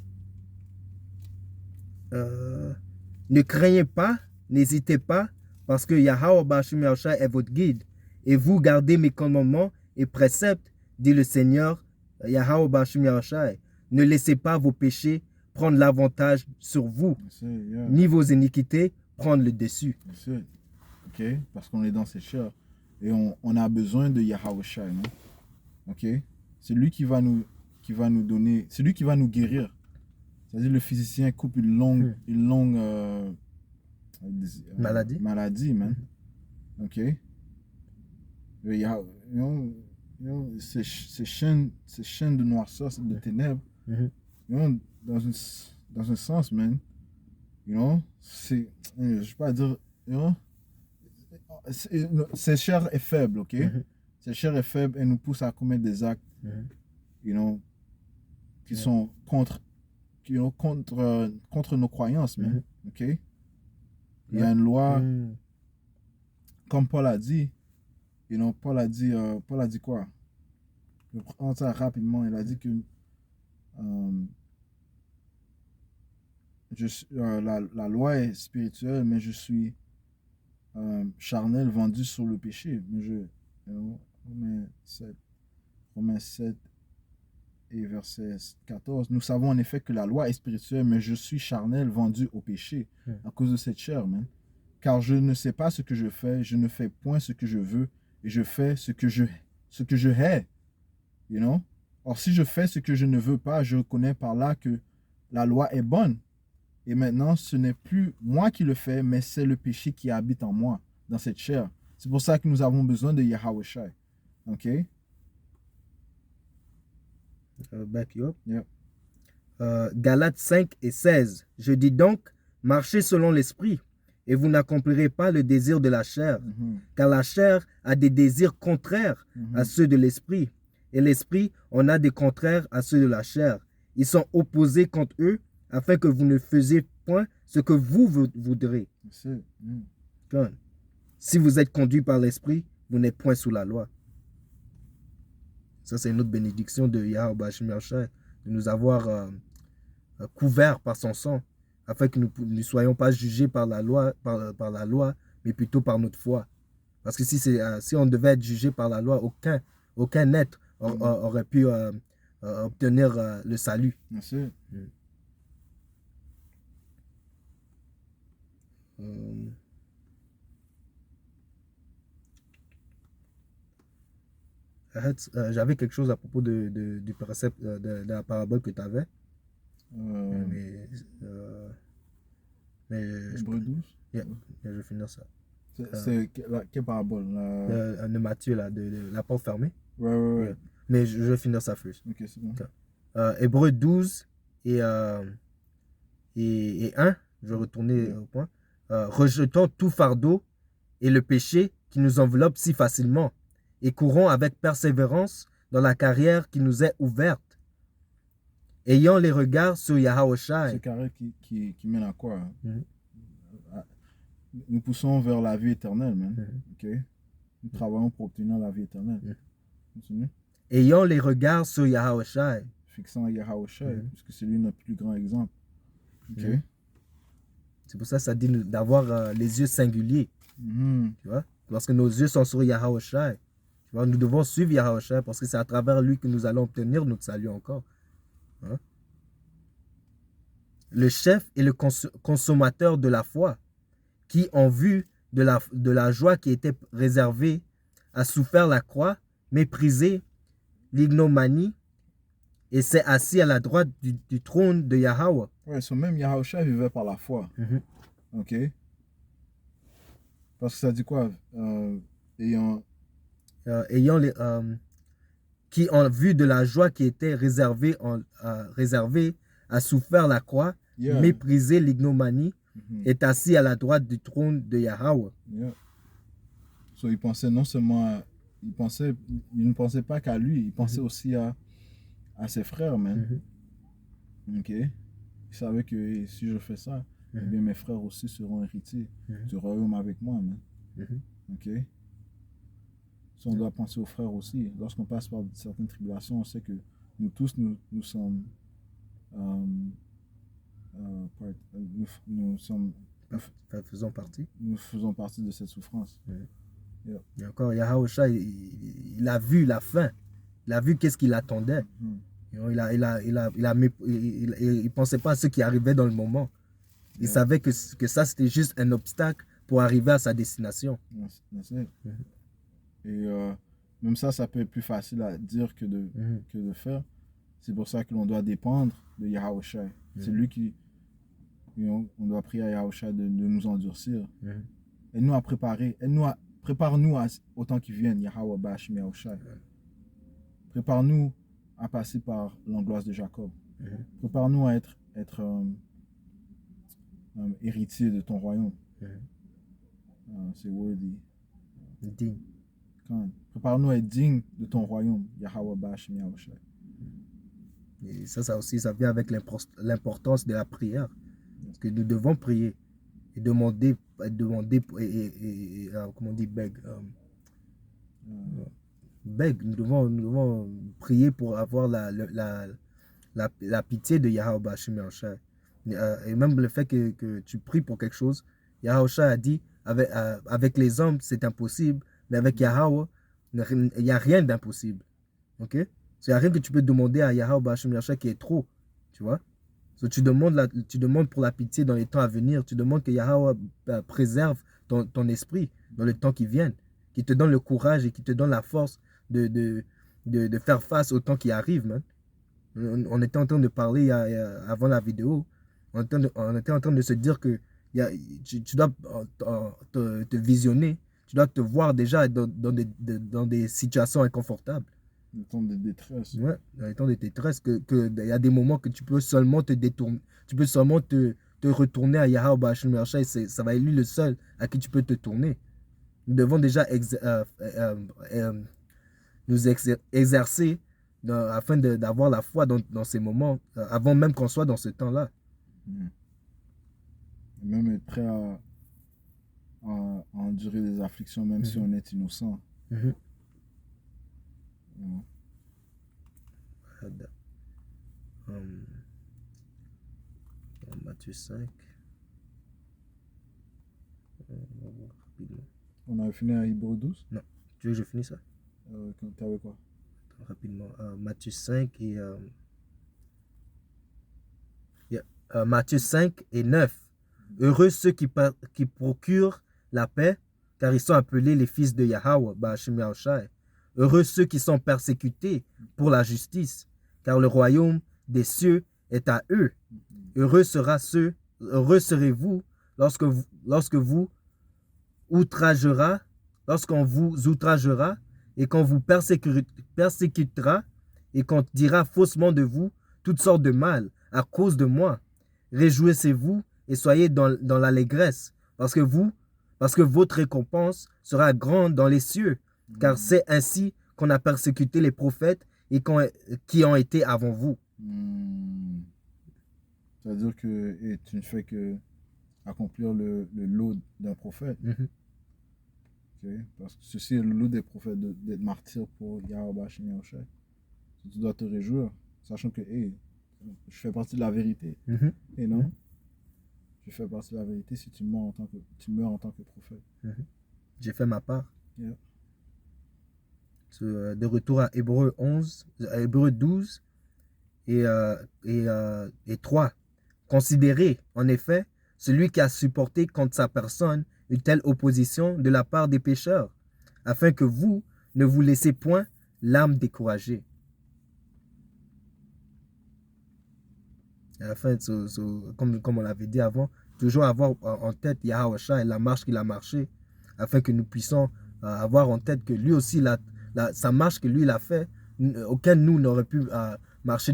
ne craignez pas, n'hésitez pas, parce que Yahweh Ba'ashim Yahushua est votre guide, et vous gardez mes commandements et préceptes, dit le Seigneur Yahweh Ba'ashim Yahushua. Ne laissez pas vos péchés prendre l'avantage sur vous, ni vos iniquités prendre le dessus. Ok, parce qu'on est dans ces chairs et on a besoin de Yahushua, non? Ok, c'est lui qui va nous donner, c'est lui qui va nous guérir. C'est-à-dire le physicien coupe une longue maladie, man. Ok, ces chaînes de noirceur, de ténèbres, dans un sens, man, c'est, je ne vais pas dire, cette chair est faible, ok? Cette chair est faible et nous pousse à commettre des actes, qui sont contre nos croyances, man, ok? Il y a une loi, Mm. comme Paul a dit, Paul a dit quoi? Je prends ça rapidement. Il a dit que euh, la loi est spirituelle, mais je suis charnel, vendu sur le péché. Mais Romains 7 et verset 14. Nous savons en effet que la loi est spirituelle, mais je suis charnel, vendu au péché à cause de cette chair, man. Car je ne sais pas ce que je fais, je ne fais point ce que je veux, et je fais ce que je hais. You know? Or, si je fais ce que je ne veux pas, je reconnais par là que la loi est bonne. Et maintenant, ce n'est plus moi qui le fais, mais c'est le péché qui habite en moi, dans cette chair. C'est pour ça que nous avons besoin de Yahweh Shai. OK? Back you up. Yep. Galates 5 et 16. Je dis donc, marchez selon l'esprit, et vous n'accomplirez pas le désir de la chair, car la chair a des désirs contraires à ceux de l'esprit, et l'esprit en a des contraires à ceux de la chair. Ils sont opposés contre eux, afin que vous ne faisiez point ce que vous voudrez. Si vous êtes conduit par l'esprit, vous n'êtes point sous la loi. Ça, c'est une autre bénédiction de Yahweh Bashim Yahshua, de nous avoir couverts par son sang, afin que nous ne soyons pas jugés par la loi, mais plutôt par notre foi. Parce que si on devait être jugé par la loi, aucun être aurait pu obtenir le salut. Merci. J'avais quelque chose à propos du précepte de la parabole que tu avais. Mais Hébreux 12. Je vais finir ça. C'est quelle parabole? De Matthieu, là, de la porte fermée. Ouais. Mais je vais finir ça first. Ok, c'est bon. Hébreux 12 et 1. Je vais retourner au point. Rejetons tout fardeau et le péché qui nous enveloppe si facilement, et courons avec persévérance dans la carrière qui nous est ouverte, ayant les regards sur Yahweh Shai. C'est carré qui mène à quoi? Nous poussons vers la vie éternelle, man. Ok? Nous travaillons pour obtenir la vie éternelle. Continue. Ayant les regards sur Yahweh Shai. Fixant Yahweh Shai, parce que c'est lui notre plus grand exemple. Ok? C'est pour ça que ça dit d'avoir les yeux singuliers. Tu vois? Lorsque nos yeux sont sur Yahweh Shai, tu vois, nous devons suivre Yahweh Shai parce que c'est à travers lui que nous allons obtenir notre salut encore. Hein? Le chef est le consommateur de la foi, qui, en vue de la joie qui était réservée, a souffert la croix, méprisé l'ignomanie, et s'est assis à la droite du trône de Yahweh. Ouais, même Yahweh Shai vivait par la foi. Ok? Parce que ça dit quoi? Qui, en vue de la joie qui était réservée, a souffert la croix, méprisé l'ignomanie, est assis à la droite du trône de Yahweh. Il pensait non seulement il ne pensait pas qu'à lui, il pensait aussi à ses frères, man. Ok? Il savait que si je fais ça, eh bien, mes frères aussi seront héritiers du royaume avec moi, man. Ok? On doit penser aux frères aussi. Lorsqu'on passe par certaines tribulations, on sait que nous tous, nous sommes faisons partie. Nous faisons partie de cette souffrance. Et encore, Yahweh Shai, il a vu la fin. Il a vu qu'est-ce qu'il attendait. Il ne pensait pas à ce qui arrivait dans le moment. Il savait que ça, c'était juste un obstacle pour arriver à sa destination. Et même ça peut être plus facile à dire que de faire. C'est pour ça que l'on doit dépendre de Yahweh Shai. C'est lui qui... on doit prier à Yahweh Shai de nous endurcir. Aide-nous à préparer. Prépare-nous au temps qui vient, Yahweh Bashim Yahweh Shai. Prépare-nous à passer par l'angoisse de Jacob. Prépare-nous à être héritier de ton royaume. C'est worthy. Digne. Prépare-nous à être digne de ton royaume, Yahweh Bashim Yahweh Shai. Et ça aussi, ça vient avec l'importance de la prière. Parce que nous devons prier. et demander comment on dit beg, nous devons prier pour avoir la pitié de Yahweh Bashim Yahushua. Et même le fait que tu pries pour quelque chose, Yahushua a dit avec les hommes c'est impossible, mais avec Yahweh il n'y a rien d'impossible. Ok? Il n'y a rien que tu peux demander à Yahweh Bashim Yahushua qui est trop. Tu vois? Tu demandes pour la pitié dans les temps à venir. Tu demandes que Yahweh préserve ton esprit dans le temps qui vient, qui te donne le courage et qui te donne la force de faire face au temps qui arrive, man. On était en train de parler avant la vidéo. On était en train de se dire que tu dois te visionner. Tu dois te voir déjà dans des situations inconfortables. Le temps de détresse. Ouais, dans les temps de détresse, il y a des moments que tu peux seulement te détourner, tu peux seulement te retourner à Yahweh Bashim Yahushua, et ça va être lui le seul à qui tu peux te tourner. Nous devons déjà nous exercer afin d'avoir la foi dans ces moments, avant même qu'on soit dans ce temps-là. Même être prêt à endurer des afflictions, même si on est innocent. Matthieu 5. On avait fini à Hébreux 12? Non. Tu veux que je finisse ça? T'avais quoi? Rapidement. Matthieu 5 et... Matthieu 5 et 9. Heureux ceux qui procurent la paix, car ils sont appelés les fils de Yahweh, Bashim Yahushua. Heureux ceux qui sont persécutés pour la justice, car le royaume des cieux est à eux. Heureux serez-vous lorsqu'on vous outragera et qu'on vous persécutera et qu'on dira faussement de vous toutes sortes de mal à cause de moi. Réjouissez-vous et soyez dans l'allégresse, parce que votre récompense sera grande dans les cieux, car c'est ainsi qu'on a persécuté les prophètes et qui ont été avant vous. C'est-à-dire que tu ne fais que accomplir le lot d'un prophète. Okay? Parce que ceci est le lot des prophètes, d'être martyr pour Yahweh Bashim Yahushua. Tu dois te réjouir, sachant que je fais partie de la vérité. Et non, je fais partie de la vérité si tu meurs en tant que prophète. J'ai fait ma part. Yeah. De retour à Hébreux 12 et 3. Considérez, en effet, celui qui a supporté contre sa personne une telle opposition de la part des pécheurs, afin que vous ne vous laissez point l'âme découragée. À la fin, comme on l'avait dit avant, toujours avoir en tête Yahushua et la marche qu'il a marché, afin que nous puissions avoir en tête que lui aussi, sa marche que lui il a fait, aucun de nous n'aurait pu marcher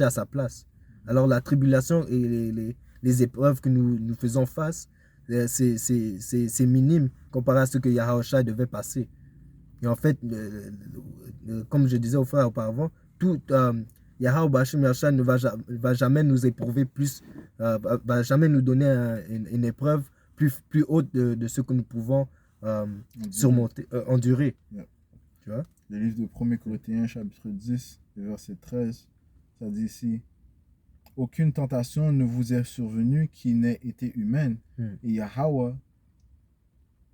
à sa place. Alors la tribulation et les épreuves que nous faisons face, c'est minime comparé à ce que Yahushua devait passer. Et en fait, comme je disais aux frères auparavant, Yahweh Bashim Yahushua ne va jamais nous éprouver plus, va jamais nous donner une épreuve plus haute de ce que nous pouvons endurer. Yeah. Tu vois? Le livre de 1 Corinthiens, chapitre 10, verset 13, ça dit ici: aucune tentation ne vous est survenue qui n'ait été humaine. Et Yahweh,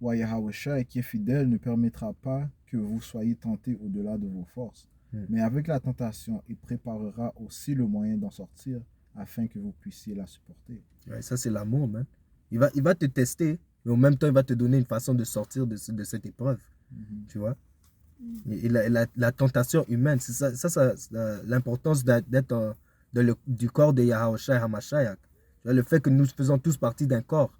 ou Yahushua, qui est fidèle, ne permettra pas que vous soyez tentés au-delà de vos forces. Mais avec la tentation, il préparera aussi le moyen d'en sortir afin que vous puissiez la supporter. Ouais, ça, c'est l'amour, man. Il va te tester, mais en même temps, il va te donner une façon de sortir de cette épreuve. Tu vois? Et la tentation humaine, c'est ça l'importance d'être du corps de Yahushua et Hamashiach. Le fait que nous faisons tous partie d'un corps.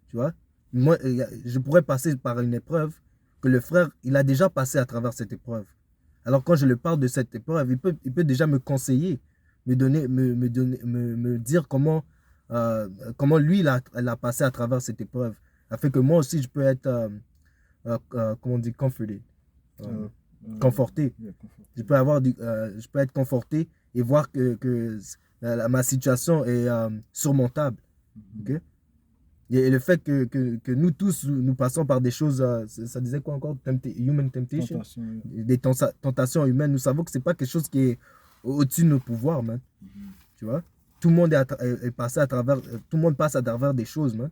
Tu vois? Moi, je pourrais passer par une épreuve que le frère, il a déjà passé à travers cette épreuve. Alors quand je lui parle de cette épreuve, il peut déjà me conseiller, me dire comment lui il a passé à travers cette épreuve, afin que moi aussi je peux être comment on dit, conforté. Je peux être conforté et voir que ma situation est surmontable. Okay? Et le fait que nous tous, nous passons par des choses, ça disait quoi encore? Human temptation? Tentation. Des tentations humaines. Nous savons que c'est pas quelque chose qui est au-dessus de nos pouvoirs, man. Tu vois? Tout le monde est passé à travers, tout le monde passe à travers des choses, man.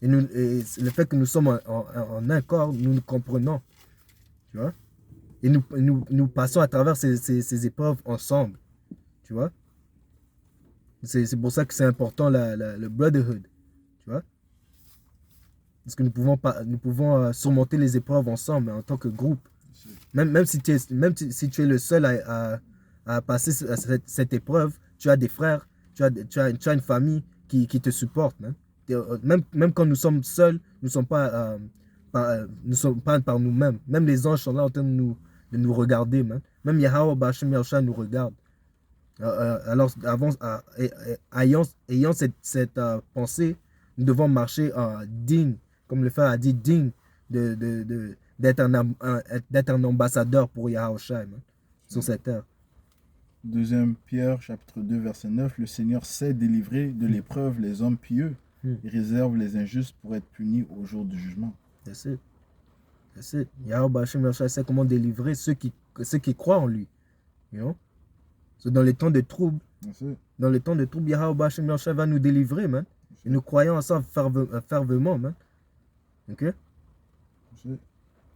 Et le fait que nous sommes en un corps, nous nous comprenons. Tu vois? Et nous passons à travers ces épreuves ensemble. Tu vois? C'est pour ça que c'est important le brotherhood. Tu vois? Parce que nous pouvons surmonter les épreuves ensemble en tant que groupe. Même si si tu es le seul à passer cette épreuve, tu as des frères, tu as une famille qui te supporte. Man. Même quand nous sommes seuls, nous ne sommes pas par nous-mêmes. Même les anges sont là en train de nous regarder. Man. Même Yahweh Bashim Yahushua nous regarde. Alors, ayant cette pensée, nous devons marcher digne, comme le frère a dit, digne d'être un ambassadeur pour Yahushua sur cette terre. 2 Pierre, chapitre 2, verset 9, le Seigneur sait délivrer de l'épreuve les hommes pieux et réserve les injustes pour être punis au jour du jugement. That's it. Yahushua sait comment délivrer ceux qui croient en lui. You know? So, dans les temps de trouble, Yahushua va nous délivrer, man. Et nous croyons en ça fervement, man. Ok? Le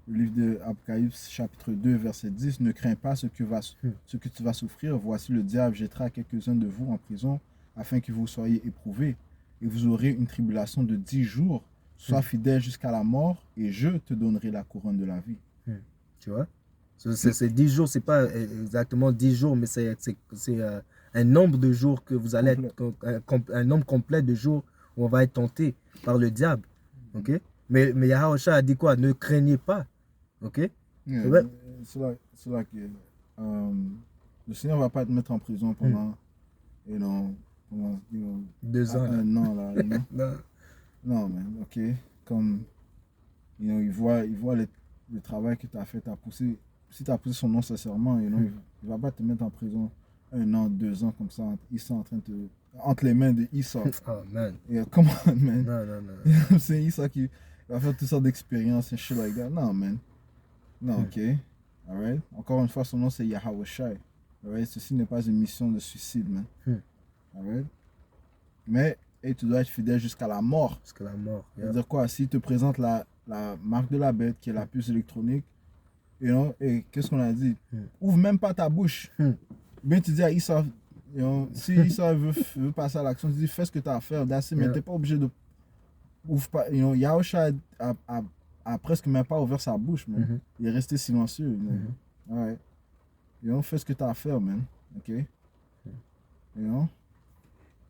livre de Apocalypse, chapitre 2, verset 10, ne crains pas ce que tu vas souffrir. Voici le diable jettera quelques-uns de vous en prison afin que vous soyez éprouvés. Et vous aurez une tribulation de 10 jours. Sois fidèle jusqu'à la mort et je te donnerai la couronne de la vie. Tu vois? C'est 10 jours, c'est pas exactement 10 jours, mais c'est un nombre de jours que vous allez être, un nombre complet de jours où on va être tenté par le diable. Ok? Mais Yahushua a dit quoi? Ne craignez pas. Ok? Yeah, c'est là que le Seigneur ne va pas te mettre en prison pendant, pendant 2 ans. Un an. Là, non, man, ok. Comme, il voit le travail que tu as fait. Si tu as poussé son nom sincèrement, il ne va pas te mettre en prison 1 an, 2 ans comme ça, Issa en train de entre les mains de Issa. Oh, man. Yeah, come on, man. Non. C'est Issa qui va faire toutes sortes d'expériences et shit like that. Non, man. Non, ok. Alright. Encore une fois, son nom c'est Yahushua. Alright. Ceci n'est pas une mission de suicide, man. Alright. Mais tu dois être fidèle jusqu'à la mort. Jusqu'à la mort. Yeah. C'est-à-dire quoi? S'il te présente la marque de la bête, qui est la puce électronique, et qu'est-ce qu'on a dit? Ouvre même pas ta bouche. Bien, tu dis à Issa, si Issa veut passer à l'action, tu dis fais ce que tu as à faire, mais tu n'es pas obligé de. Ouvre pas. Yahushua a presque même pas ouvert sa bouche, man. Il est resté silencieux. Ouais. Fais ce que tu as à faire, man. Ok?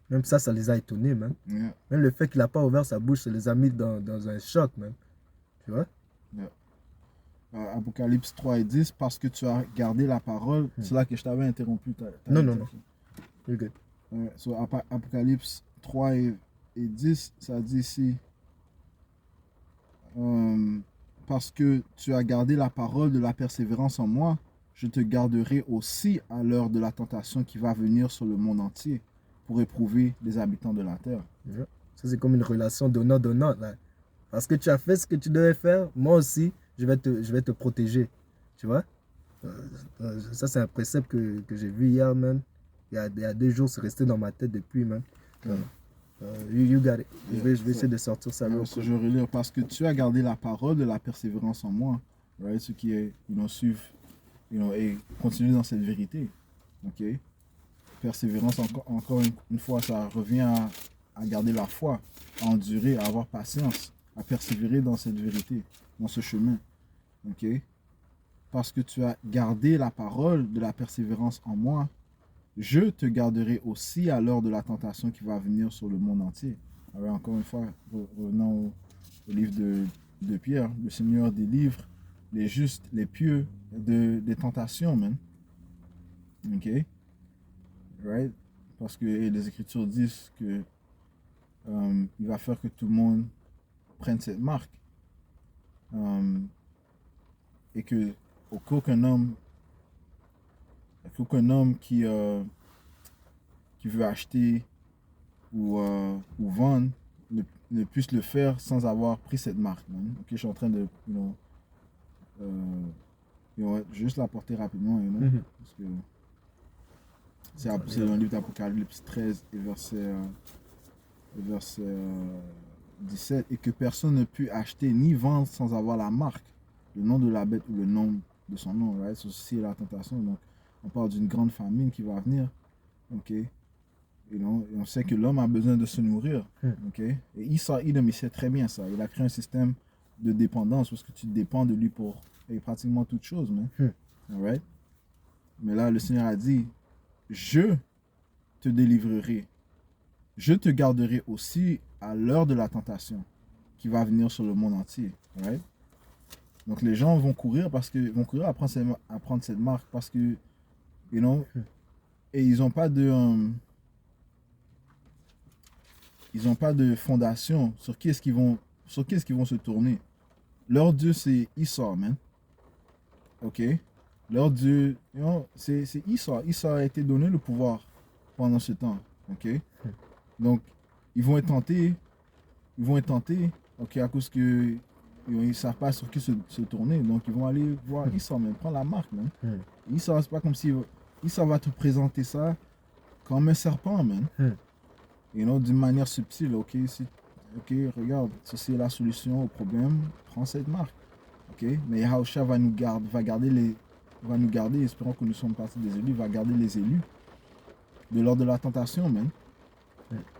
Même ça les a étonnés, man. Yeah. Même le fait qu'il n'a pas ouvert sa bouche, ça les a mis dans un choc, man. Tu vois? Yeah. Apocalypse 3 et 10, parce que tu as gardé la parole, c'est là que je t'avais interrompu. Non. Okay. So, Apocalypse 3 et 10, ça dit ici, parce que tu as gardé la parole de la persévérance en moi, je te garderai aussi à l'heure de la tentation qui va venir sur le monde entier pour éprouver les habitants de la terre. Yeah. Ça, c'est comme une relation donnant-donnant. Parce que tu as fait ce que tu devais faire, moi aussi, je vais te protéger. Tu vois? Ça, c'est un précepte que j'ai vu hier, man. Il y a 2 jours, c'est resté dans ma tête depuis, man. You got it. Je vais essayer de sortir ça. Je relire. Parce que tu as gardé la parole de la persévérance en moi. Right? Ce qui est, suivre, et continuer dans cette vérité. Ok? Persévérance, encore une fois, ça revient à garder la foi, à endurer, à avoir patience, à persévérer dans cette vérité, dans ce chemin. Ok? Parce que tu as gardé la parole de la persévérance en moi, je te garderai aussi à l'heure de la tentation qui va venir sur le monde entier. Alors, encore une fois, revenons au livre de Pierre, le Seigneur délivre les justes, les pieux des tentations, man. Ok? Right? Parce que les Écritures disent que il va faire que tout le monde prenne cette marque. Et que qu'aucun homme qui veut acheter ou vendre ne puisse le faire sans avoir pris cette marque, man. Ok, je suis en train de, juste la porter rapidement, parce que c'est dans le livre d'Apocalypse 13 et verset 17, et que personne ne peut acheter ni vendre sans avoir la marque, le nom de la bête ou le nom de son nom, right? Ceci est la tentation. Donc, on parle d'une grande famine qui va venir, ok? Et on sait que l'homme a besoin de se nourrir, ok? Et Esau, il sait très bien ça. Il a créé un système de dépendance parce que tu dépends de lui pour pratiquement toute chose, man. Alright? Mais là, le Seigneur a dit, je te délivrerai. Je te garderai aussi à l'heure de la tentation qui va venir sur le monde entier. Right? Donc les gens vont courir à prendre cette marque parce que, et ils n'ont pas de fondation sur qui est-ce qu'ils vont se tourner. Leur Dieu, c'est Esau, man. Ok? Leur Dieu, c'est Esau. Esau a été donné le pouvoir pendant ce temps. Ok? Donc, ils vont être tentés, ok, à cause que ils ne savent pas sur qui se tourner. Donc, ils vont aller voir Esau, même prendre la marque, man. Esau, c'est pas comme si Esau va te présenter ça comme un serpent, man. D'une manière subtile, ok, regarde, ceci est la solution au problème, prends cette marque, ok. Mais Yahushua va nous garder, espérons que nous sommes partis des élus, va garder les élus de l'heure de la tentation, man.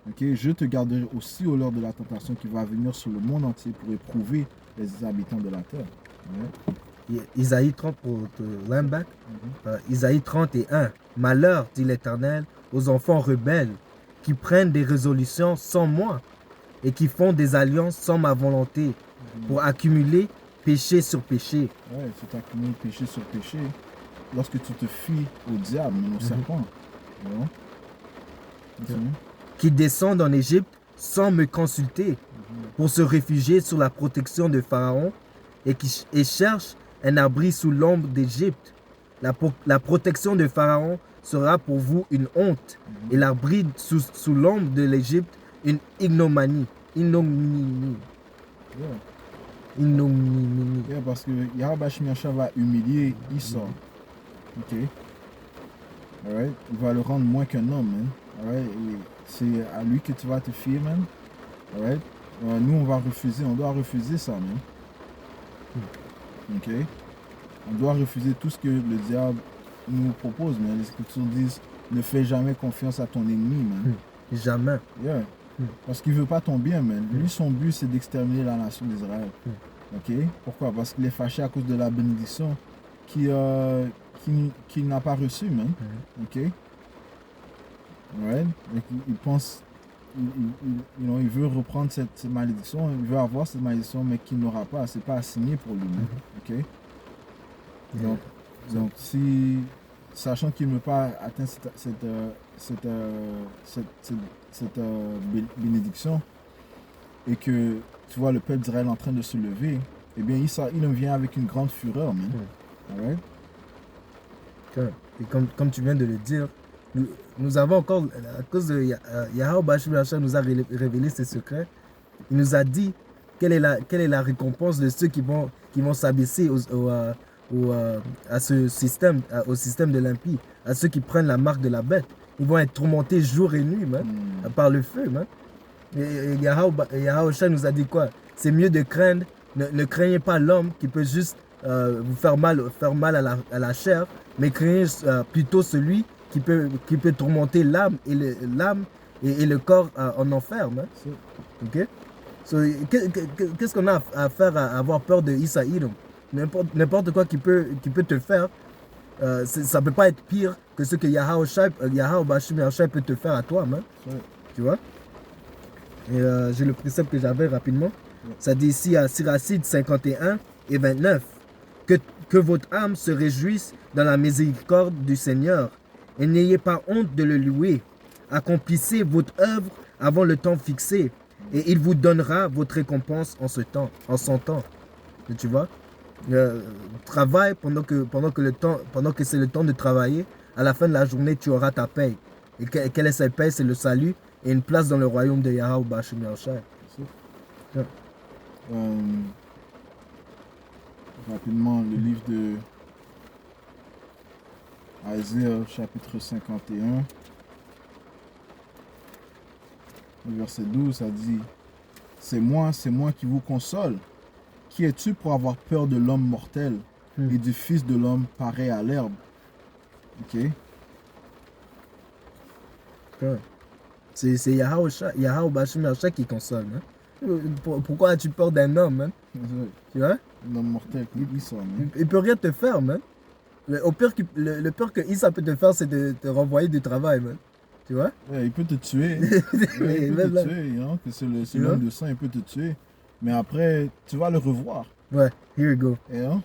Ok, je te garderai aussi au l'heure de la tentation qui va venir sur le monde entier pour éprouver les habitants de la terre. Isaïe 30 pour te back. Isaïe 31. Malheur, dit l'Éternel, aux enfants rebelles qui prennent des résolutions sans moi et qui font des alliances sans ma volonté pour accumuler péché sur péché. Ouais, c'est accumuler péché sur péché lorsque tu te fies au diable, au serpent. Qui descendent en Égypte sans me consulter pour se réfugier sous la protection de Pharaon et cherchent un abri sous l'ombre d'Égypte. La protection de Pharaon sera pour vous une honte et l'abri sous l'ombre de l'Égypte une ignominie. Ignominie. Parce que Yahushua va humilier Esau. Ok. Alright. Il va le rendre moins qu'un homme, man. Alright. C'est à lui que tu vas te fier, man. Alright. Nous, on doit refuser ça, man. Ok. On doit refuser tout ce que le diable nous propose, man. Les Écritures disent, ne fais jamais confiance à ton ennemi, man. Jamais. Yeah. Parce qu'il veut pas ton bien, man. Lui, son but, c'est d'exterminer la nation d'Israël. Ok. Pourquoi? Parce qu'il est fâché à cause de la bénédiction qu'il n'a pas reçue, man. Ok. Ouais. Il pense, il veut reprendre cette malédiction, il veut avoir cette malédiction, mais qu'il n'aura pas. C'est pas assigné pour lui, man. Ok. Donc, si, sachant qu'il ne peut pas atteindre cette bénédiction, et que tu vois le peuple d'Israël en train de se lever, eh bien, il vient avec une grande fureur, man. Alright? Et comme tu viens de le dire, nous avons encore, à cause de Yahushua nous a révélé ses secrets, il nous a dit quelle est la récompense de ceux qui vont s'abaisser à ce système, au système de l'impie, à ceux qui prennent la marque de la bête. Ils vont être tourmentés jour et nuit, man, par le feu, man. Et Yahushua nous a dit quoi? C'est mieux de craindre, ne craignez pas l'homme qui peut juste vous faire mal à la chair, mais craignez plutôt celui qui peut tourmenter l'âme et le corps en enfer, man. Ok? Qu'est-ce qu'on a à faire à avoir peur de Esau? N'importe quoi qui peut te faire, ça peut pas être pire que ce que Yahushua peut te faire à toi, man. Tu vois? Et j'ai le précepte que j'avais rapidement. Ça dit ici à Siracide 51 et 29 que votre âme se réjouisse dans la miséricorde du Seigneur et n'ayez pas honte de le louer. Accomplissez votre œuvre avant le temps fixé et il vous donnera votre récompense en son temps. Tu vois? Travaille pendant que c'est le temps de travailler. À la fin de la journée, tu auras ta paye. Et quelle est cette paye? C'est le salut et une place dans le royaume de Yahushua. Yeah. Rapidement, le livre de Isaïe, chapitre 51, le verset 12, ça dit « c'est moi qui vous console. Qui es-tu pour avoir peur de l'homme mortel et du fils de l'homme pareil à l'herbe ?» Ok. Yeah. C'est Yahweh Bashim Yahshua qui console. Hein? Pourquoi as-tu peur d'un homme? Hein? Tu vois? Un homme mortel comme Issa. Il peut rien te faire, man. Le pire que Issa peut te faire, c'est de te renvoyer du travail, man. Tu vois? Ouais, il peut te tuer. Ouais, il peut te tuer, hein, que c'est l'homme de sang, il peut te tuer. Mais après, tu vas le revoir. Ouais, here you go. Et, hein,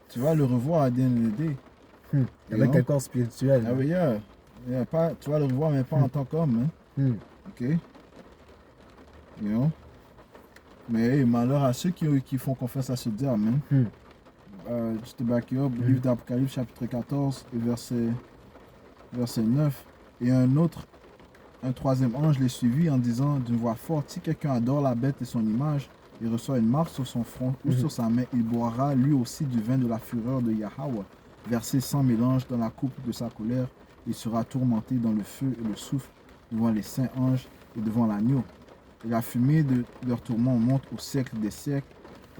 tu vas le revoir à l'aider. Avec un corps spirituel. Ah oui, pas, tu vas le revoir, mais pas en tant qu'homme. Hein. Ok? You know? Mais malheur à ceux qui font confiance à ce diable. Hein. Juste back you up, livre d'Apocalypse, chapitre 14, et verset 9. Et un troisième ange les suivit en disant d'une voix forte, si quelqu'un adore la bête et son image, il reçoit une marque sur son front ou sur sa main, il boira lui aussi du vin de la fureur de Yahweh, versé sans mélange dans la coupe de sa colère. Il sera tourmenté dans le feu et le souffle devant les saints anges et devant l'agneau. Et la fumée de leur tourment monte au siècle des siècles,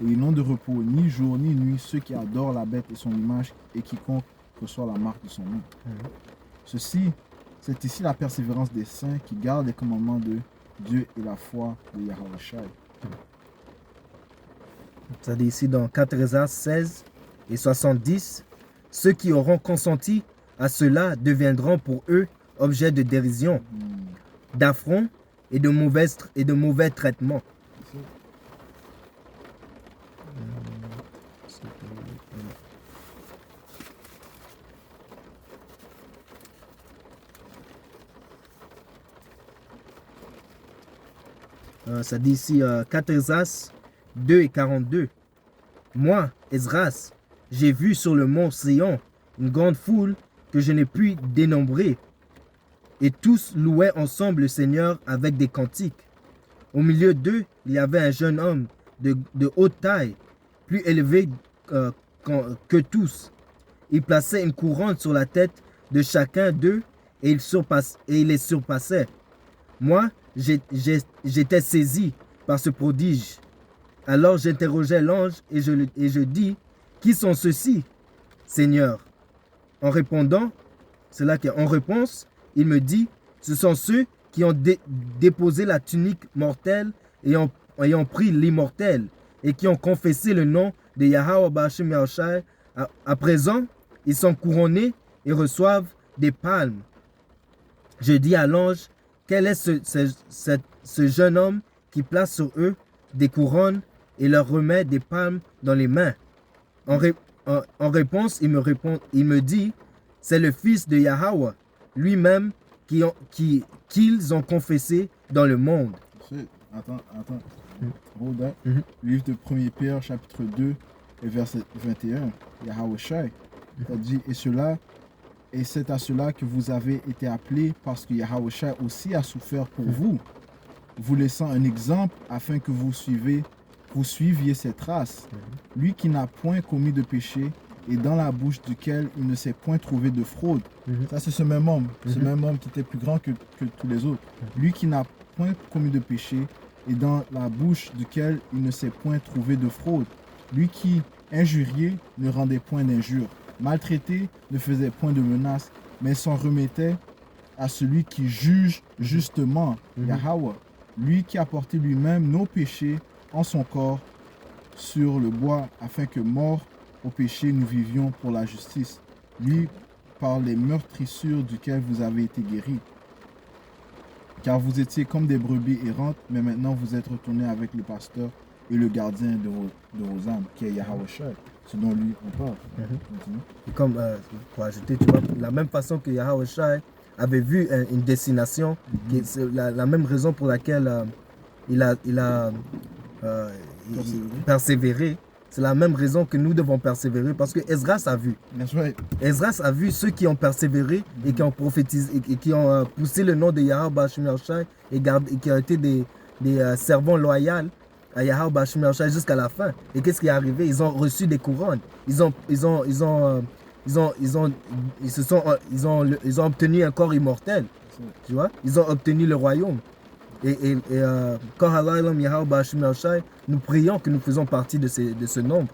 et ils n'ont de repos ni jour ni nuit ceux qui adorent la bête et son image, et quiconque reçoit la marque de son nom. C'est ici la persévérance des saints qui gardent les commandements de Dieu et la foi de Yahweh Shai. Ça dit ici dans 4 16 et 70, ceux qui auront consenti à cela deviendront pour eux objet de dérision, d'affront et de mauvais traitements. Ça dit ici 4 Esdras 2 et 42. Moi, Esdras, j'ai vu sur le mont Sion une grande foule que je n'ai pu dénombrer. Et tous louaient ensemble le Seigneur avec des cantiques. Au milieu d'eux, il y avait un jeune homme de haute taille, plus élevé que tous. Il plaçait une couronne sur la tête de chacun d'eux et il les surpassait. Moi, j'étais saisi par ce prodige. Alors j'interrogeai l'ange et je dis, qui sont ceux-ci, Seigneur? En réponse, il me dit, ce sont ceux qui ont déposé la tunique mortelle et ayant pris l'immortel et qui ont confessé le nom de Yahweh Bashim Yahushai. À présent, ils sont couronnés et reçoivent des palmes. Je dis à l'ange, quel est ce jeune homme qui place sur eux des couronnes et leur remet des palmes dans les mains? En réponse, il me dit, c'est le fils de Yahweh, lui-même qu'ils ont confessé dans le monde. Attends. Hold up. Livre de 1er Pierre, chapitre 2, et verset 21. Yahweh Shai. Ça dit, et c'est à cela que vous avez été appelés, parce que Yahweh Shai aussi a souffert pour vous, vous laissant un exemple afin que vous suiviez ses traces. Lui qui n'a point commis de péché et dans la bouche duquel il ne s'est point trouvé de fraude. Ça, c'est ce même homme. Ce même homme qui était plus grand que tous les autres. Lui qui n'a point commis de péché et dans la bouche duquel il ne s'est point trouvé de fraude. Lui qui, injurié, ne rendait point d'injure. Maltraité, ne faisait point de menaces, mais s'en remettait à celui qui juge justement, Yahweh. Lui qui a porté lui-même nos péchés en son corps sur le bois, afin que, morts au péché, nous vivions pour la justice. Lui, par les meurtrissures duquel vous avez été guéris. Car vous étiez comme des brebis errantes, mais maintenant vous êtes retournés avec le pasteur et le gardien de vos âmes, qui est Yahweh Shai, ce dont lui on parle. Et comme, pour ajouter, tu vois, de la même façon que Yahweh Shai avait vu une destination, c'est la même raison pour laquelle il a persévéré. C'est la même raison que nous devons persévérer, parce que Esdras a vu. Esdras a vu ceux qui ont persévéré et qui ont prophétisé et qui ont poussé le nom de Yahweh Bashim Yahushai et qui ont été des servants loyaux à Yahweh Bashim Yahushua jusqu'à la fin. Et qu'est-ce qui est arrivé? Ils ont reçu des couronnes. Ils ont obtenu un corps immortel. Tu vois? Ils ont obtenu le royaume. Kohalaylam Yahweh Bashim Yahushua, nous prions que nous faisons partie de ce nombre.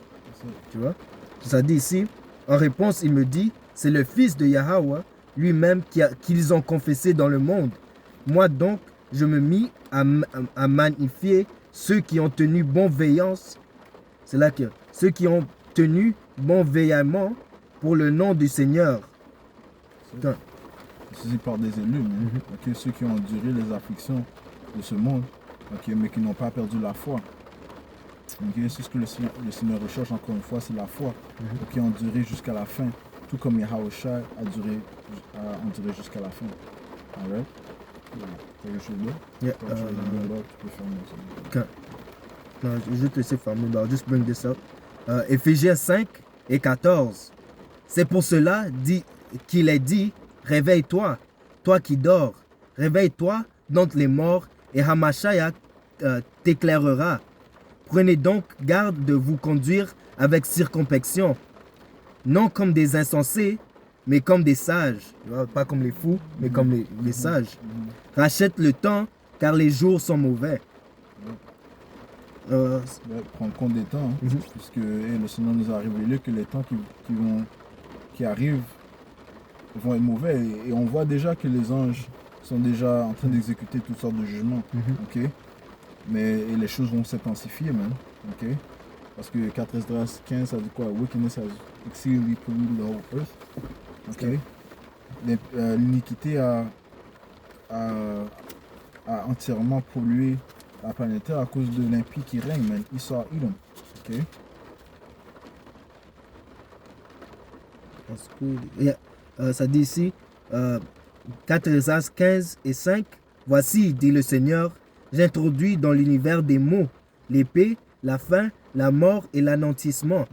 Tu vois? Ça dit ici, en réponse, il me dit, c'est le fils de Yahweh lui-même qu'ils ont confessé dans le monde. Moi donc, je me mis à magnifier ceux qui ont tenu bon veillance. C'est là que ceux qui ont tenu bon veillement pour le nom du Seigneur. C'est par des élus, okay, ceux qui ont enduré les afflictions de ce monde, okay, mais qui n'ont pas perdu la foi. Okay, c'est ce que le Seigneur recherche encore une fois, c'est la foi, qui a enduré jusqu'à la fin, tout comme Yahushua a enduré jusqu'à la fin. Alright? T'as quelque chose d'autre? Yeah, tu peux fermer ça. Non, je vais te laisser fermer. I'll just bring this up. Éphésiens 5 et 14. C'est pour cela qu'il est dit, réveille-toi, toi qui dors. Réveille-toi d'entre les morts et Hamashiach t'éclairera. Prenez donc garde de vous conduire avec circonspection, non comme des insensés, mais comme des sages. Pas comme les fous, mais comme les sages. Rachète le temps, car les jours sont mauvais. Prendre compte des temps, puisque le Seigneur nous a révélé que les temps qui arrivent vont être mauvais. Et on voit déjà que les anges sont déjà en train d'exécuter toutes sortes de jugements. Okay? Mais les choses vont s'intensifier, man. Okay? Parce que 4 Esdras 15, ça dit quoi? Wickedness has exceedingly polluted the whole earth. Okay? L'iniquité a entièrement pollué la planète Terre à cause de l'impie qui règne, man. Esau, Edom. Okay? Ça dit ici, 4 Esdras 15 et 5, voici, dit le Seigneur, j'introduis dans l'univers des mots, l'épée, la faim, la mort et l'anéantissement.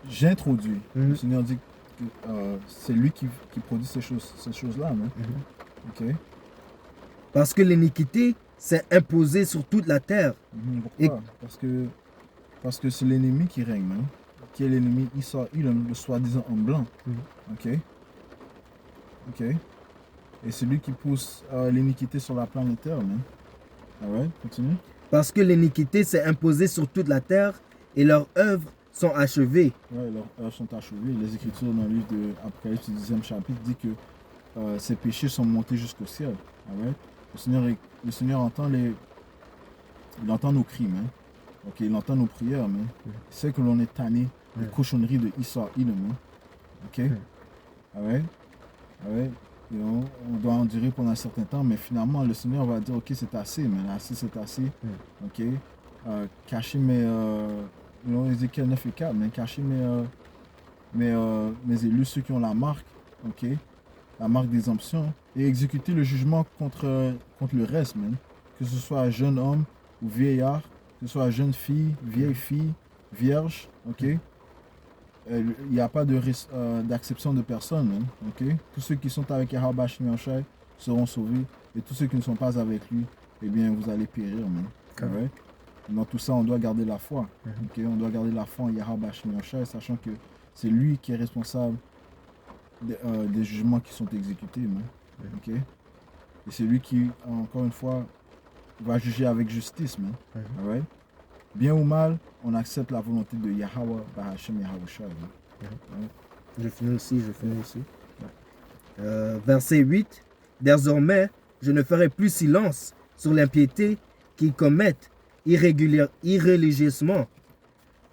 J'introduis. Le Seigneur dit que c'est lui qui produit ces choses-là. Okay. Parce que l'iniquité s'est imposée sur toute la terre. Pourquoi? Parce que c'est l'ennemi qui règne, man. Qui est l'ennemi Esau, Edom, le soi-disant en blanc. Ok. Et c'est lui qui pousse l'iniquité sur la planète Terre, man. Alright, continue. Parce que l'iniquité s'est imposée sur toute la terre et leurs œuvres sont achevées. Ouais, leurs œuvres sont achevées. Les Écritures dans le livre de Apocalypse, 10e chapitre, dit que ces péchés sont montés jusqu'au ciel. Alright? Le Seigneur entend il entend nos cris, man. Ok, il entend nos prières, man. Il sait que l'on est tanné des cochonneries de Esau, Edom, man. Ok? Alright? On doit endurer pendant un certain temps, mais finalement, le Seigneur va dire, ok, c'est assez, man. Assez, c'est assez. Ok? Cacher Ézéchiel 9 et 4, mais cacher mes élus, ceux qui ont la marque, ok? La marque d'exemption, et exécuter le jugement contre le reste, man. Que ce soit un jeune homme ou vieillard, que ce soit une jeune fille, vieille fille, vierge, ok? Il n'y a pas d'acception de personne, man, ok? Tous ceux qui sont avec Yahweh Bashim Yahushua seront sauvés, et tous ceux qui ne sont pas avec lui, eh bien, vous allez périr, man. Right? Dans tout ça, on doit garder la foi, ok? On doit garder la foi en Yahweh Bashim Yahushua, sachant que c'est lui qui est responsable des jugements qui sont exécutés, man. Ok? Et c'est lui qui, encore une fois, va juger avec justice, man. Alright? Bien ou mal, on accepte la volonté de Yahweh Bahashem Yahushua. Je finis ici. Verset 8. Désormais, je ne ferai plus silence sur l'impiété qu'ils commettent irreligieusement.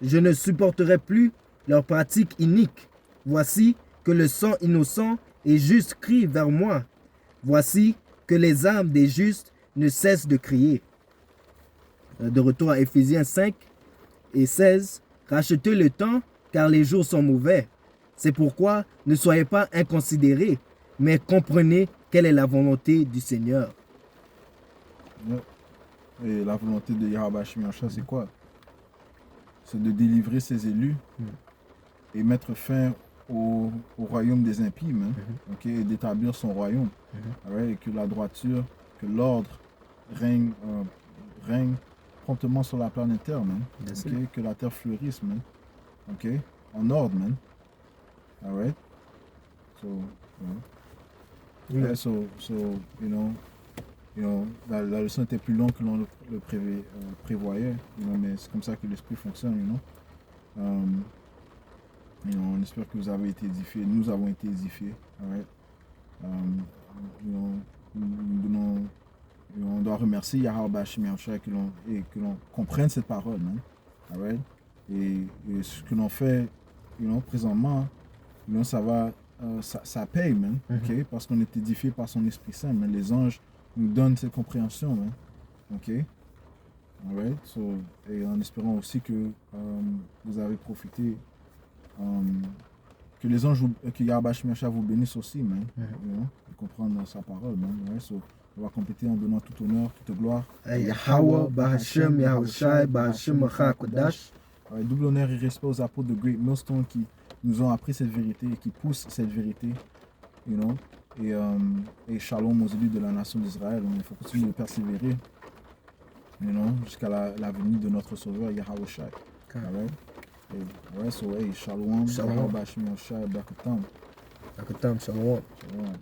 Je ne supporterai plus leurs pratiques iniques. Voici que le sang innocent et juste crie vers moi. Voici que les âmes des justes ne cessent de crier. De retour à Éphésiens 5 et 16. Rachetez le temps, car les jours sont mauvais. C'est pourquoi ne soyez pas inconsidérés, mais comprenez quelle est la volonté du Seigneur. Et la volonté de Yahweh Bashim Yahushua, c'est quoi? C'est de délivrer ses élus et mettre fin au royaume des impies, ok, et d'établir son royaume. Et que la droiture, que l'ordre règne promptement sur la planète Terre, man. That's Okay? Que la Terre fleurisse, man. OK? En ordre, man. All right? So, Yeah. so la leçon était plus longue que l'on le prévoyait, mais c'est comme ça que l'esprit fonctionne, on espère que vous avez été édifiés, nous avons été édifiés, all right? On doit remercier Yahweh Bashim Yahushua que l'on comprenne cette parole, man. All right? Et ce que l'on fait, présentement, ça paye, man. OK? Parce qu'on est édifié par son Esprit Saint, mais les anges nous donnent cette compréhension, man. OK? All right? So, et en espérant aussi que vous avez profité, que les anges, que Yahweh Bashim Yahushua vous bénisse aussi, man. De comprendre sa parole, man. All right? So, on va compléter en donnant tout honneur, toute gloire. Yahweh, Bahashem, Yahushai, Bahashem, Kodash. Double honneur et respect aux apôtres de Great Millstone qui nous ont appris cette vérité et qui poussent cette vérité, et shalom aux élus de la nation d'Israël. Il faut continuer de persévérer, jusqu'à la venue de notre Sauveur Yahweh Shai. So, hey, shalom, Shalom. Yahweh Bashim Yahushua, Bakatam. Akatam, shalom. Shalom.